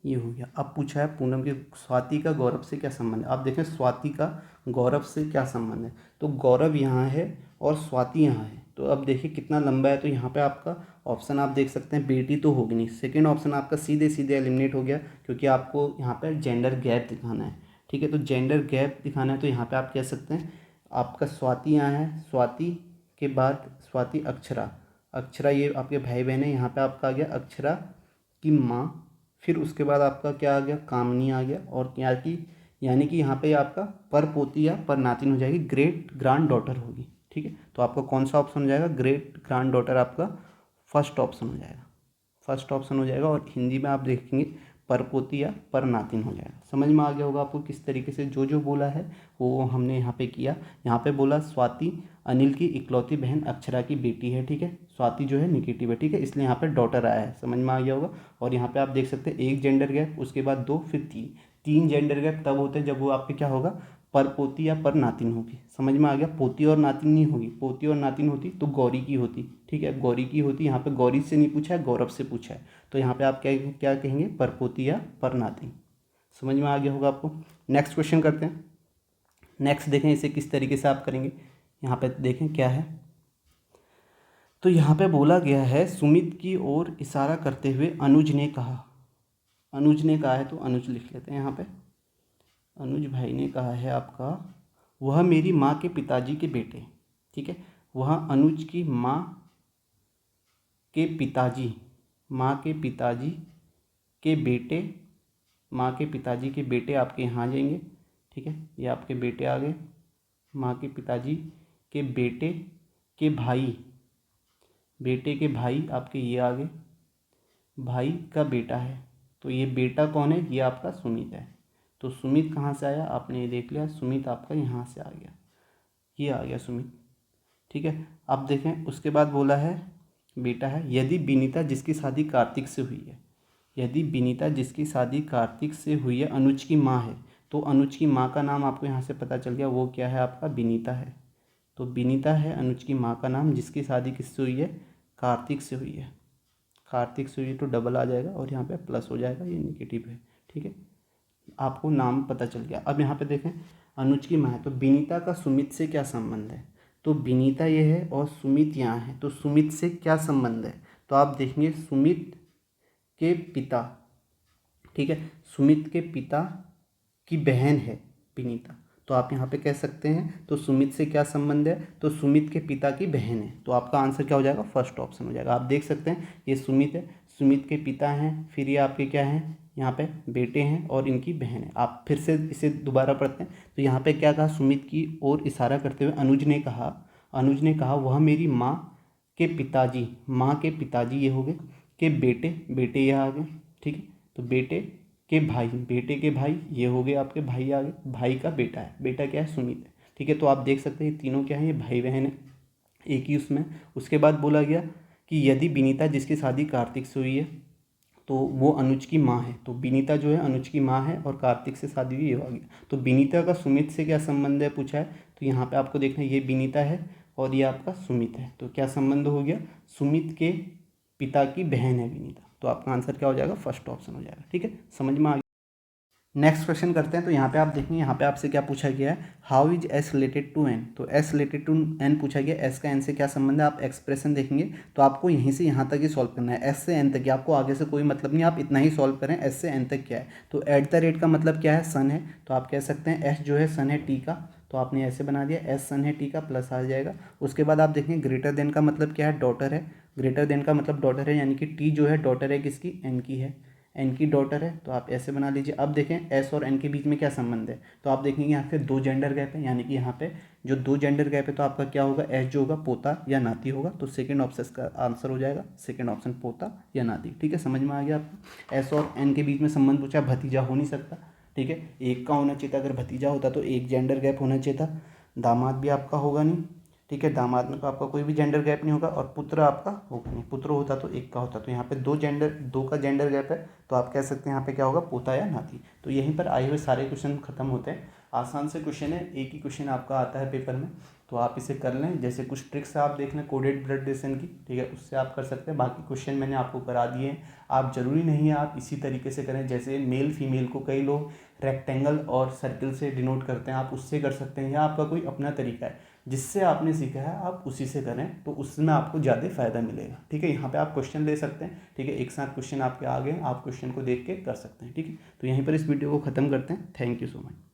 ये हो गया। अब पूछा है पूनम के स्वाति का गौरव से क्या संबंध है। आप देखें स्वाति का गौरव से क्या संबंध है, तो गौरव यहाँ है और स्वाति यहाँ है, तो अब देखिए कितना लंबा है। तो यहाँ पे आपका ऑप्शन आप देख सकते हैं बेटी तो होगी नहीं, सेकंड ऑप्शन आपका सीधे सीधे एलिमिनेट हो गया, क्योंकि आपको यहाँ पे जेंडर गैप दिखाना है, ठीक है। तो जेंडर गैप दिखाना है, तो यहाँ पर आप कह सकते हैं आपका स्वाति यहाँ है, स्वाति के बाद स्वाति अक्षरा, अक्षरा ये आपके भाई बहन है, यहाँ पर आपका आ गया अक्षरा की माँ, फिर उसके बाद आपका क्या आ गया? कामनी आ गया, और क्या की यानी कि यहाँ पे आपका पर पोती या पर नातिन हो जाएगी, ग्रेट ग्रांड डॉटर होगी, ठीक है। तो आपका कौन सा ऑप्शन हो जाएगा? ग्रेट ग्रांड डॉटर आपका फर्स्ट ऑप्शन हो जाएगा, फर्स्ट ऑप्शन हो जाएगा। और हिंदी में आप देखेंगे पर पोती या पर नातिन हो जाएगा। समझ में आ गया होगा आपको किस तरीके से जो जो बोला है वो हमने यहाँ पे किया। यहाँ पे बोला स्वाति अनिल की इकलौती बहन अक्षरा की बेटी है, ठीक है। स्वाति जो है निगेटिव है, ठीक है, इसलिए यहाँ पे डॉटर आया है, समझ में आ गया होगा। और यहाँ पे आप देख सकते हैं एक जेंडर गैप, उसके बाद दो, फिर तीन, तीन जेंडर गैप तब होते हैं जब वो आपके क्या होगा, पर पोती या पर नातिन होगी। समझ में आ गया, पोती और नातिन नहीं होगी, पोती और नातिन होती तो गौरी की होती, ठीक है, गौरी की होती। यहाँ पे गौरी से नहीं पूछा है, गौरव से पूछा है, तो यहाँ पे आप क्या क्या कहेंगे, पर पोती या पर नातिन। समझ में आ गया होगा आपको। नेक्स्ट क्वेश्चन करते हैं। नेक्स्ट देखें इसे किस तरीके से आप करेंगे। यहाँ पे देखें क्या है, तो यहाँ पे बोला गया है सुमित की ओर इशारा करते हुए अनुज ने कहा। अनुज ने कहा है तो अनुज लिख लेते हैं यहाँ पे। अनुज भाई ने कहा है आपका, वह मेरी माँ के पिताजी के बेटे, ठीक है, वह अनुज की माँ के पिताजी, माँ के पिताजी के बेटे, माँ के पिताजी के बेटे आपके यहाँ आ जाएंगे, ठीक है, ये आपके बेटे आ गए। माँ के पिताजी के बेटे के भाई, बेटे के भाई आपके ये आ गए, भाई का बेटा है, तो ये बेटा कौन है, ये आपका सुमित है। तो सुमित कहाँ से आया, आपने ये देख लिया, सुमित आपका यहाँ से आ गया, ये आ गया सुमित, ठीक है। अब देखें उसके बाद बोला है बेटा है, यदि विनीता जिसकी शादी कार्तिक से हुई है, यदि विनीता जिसकी शादी कार्तिक से हुई है अनुज की माँ है, तो अनुज की माँ का नाम आपको यहाँ से पता चल गया, वो क्या है आपका, विनीता है। तो विनीता है अनुज की माँ का नाम, जिसकी शादी किससे हुई है, कार्तिक से हुई है। कार्तिक से हुई तो डबल आ जाएगा और यहाँ पे प्लस हो जाएगा, ये नेगेटिव है, ठीक है, आपको नाम पता चल गया। अब यहाँ पे देखें अनुज की माँ है, तो विनीता का सुमित से क्या संबंध है, तो विनीता ये है और सुमित यहाँ है, तो सुमित से क्या संबंध है, तो आप देखेंगे सुमित के पिता, ठीक है, सुमित के पिता की बहन है विनीता, तो आप यहाँ पे कह सकते हैं तो सुमित से क्या संबंध है, तो सुमित के पिता की बहन है, तो आपका आंसर क्या हो जाएगा, फर्स्ट ऑप्शन हो जाएगा। आप देख सकते हैं ये सुमित है, सुमित के पिता हैं, फिर ये आपके क्या हैं, यहाँ पे बेटे हैं और इनकी बहन है। आप फिर से इसे दोबारा पढ़ते हैं, तो यहाँ पे क्या कहा, सुमित की ओर इशारा करते हुए अनुज ने कहा, अनुज ने कहा वह मेरी माँ के पिताजी, माँ के पिताजी ये हो गए, के बेटे, बेटे ये आ गए, ठीक है, तो बेटे के भाई, बेटे के भाई ये हो गए आपके भाई आ गए, भाई का बेटा है, बेटा क्या है, सुमित है, ठीक है। तो आप देख सकते हैं ये तीनों क्या है, ये भाई बहन है एक ही उसमें। उसके बाद बोला गया कि यदि विनीता जिसकी शादी कार्तिक से हुई है तो वो अनुज की माँ है, तो विनीता जो है अनुज की माँ है और कार्तिक से शादी हुई, ये आ गया। तो विनीता का सुमित से क्या संबंध है पूछा है, तो यहाँ पे आपको देखना है ये विनीता है और ये आपका सुमित है, तो क्या संबंध हो गया, सुमित के पिता की बहन है विनीता, तो आपका आंसर क्या हो जाएगा, फर्स्ट ऑप्शन हो जाएगा, ठीक है, समझ में आ गया। नेक्स्ट क्वेश्चन करते हैं, तो यहाँ पे आप देखेंगे यहाँ पे आपसे क्या पूछा गया है, how is S related to N, तो एस रिलेटेड टू एन पूछा गया, एस का एन से क्या संबंध है, आप एक्सप्रेशन देखेंगे तो आपको यहीं से यहाँ तक ही सॉल्व करना है, एस से एन तक, आपको आगे से कोई मतलब नहीं, आप इतना ही सॉल्व करें, एस से एन तक क्या है। तो एट द रेट का मतलब क्या है, सन है, तो आप कह सकते हैं एस जो है सन है टी का, तो आपने ऐसे बना दिया एस सन है टी का, प्लस आ जाएगा। उसके बाद आप देखेंगे ग्रेटर देन का मतलब क्या है, डॉटर है, ग्रेटर देन का मतलब डॉटर है, यानी कि टी जो है डॉटर है किसकी, एन की है, एन की डॉटर है, तो आप ऐसे बना लीजिए। अब देखें एस और एन के बीच में क्या संबंध है, तो आप देखेंगे यहाँ पे दो जेंडर गैप है, यानी कि यहाँ पे जो दो जेंडर गैप है तो आपका क्या होगा, एस जो होगा पोता या नाती होगा, तो सेकंड ऑप्शन का आंसर हो जाएगा सेकंड ऑप्शन पोता या नाती, ठीक है, समझ में आ गया आपको। एस और एन के बीच में संबंध पूछा, भतीजा हो नहीं सकता, ठीक है, एक का होना चाहिए था, अगर भतीजा होता तो एक जेंडर गैप होना चाहिए था, दामाद भी आपका होगा नहीं, ठीक है, दामाद में तो आपका कोई भी जेंडर गैप नहीं होगा, और पुत्र आपका होगा नहीं, पुत्र होता तो एक का होता, तो यहाँ पे दो का जेंडर गैप है, तो आप कह सकते हैं यहाँ पे क्या होगा, पोता या नाती। तो यहीं पर आए हुए सारे क्वेश्चन खत्म होते हैं, आसान से क्वेश्चन है, एक ही क्वेश्चन आपका आता है पेपर में, तो आप इसे कर लें। जैसे कुछ ट्रिक्स आप देख लें कोडेड ब्लड रिलेशन की, ठीक है, उससे आप कर सकते हैं, बाकी क्वेश्चन मैंने आपको करा दिए हैं। आप जरूरी नहीं है आप इसी तरीके से करें, जैसे मेल फीमेल को कई लोग रेक्टेंगल और सर्किल से डिनोट करते हैं, आप उससे कर सकते हैं, या आपका कोई अपना तरीका है जिससे आपने सीखा है आप उसी से करें, तो उसमें आपको ज़्यादा फ़ायदा मिलेगा, ठीक है। यहाँ पे आप क्वेश्चन ले सकते हैं, ठीक है, एक साथ क्वेश्चन आपके आ गए, आप क्वेश्चन को देख के कर सकते हैं, ठीक है। तो यहीं पर इस वीडियो को ख़त्म करते हैं, थैंक यू सो मच।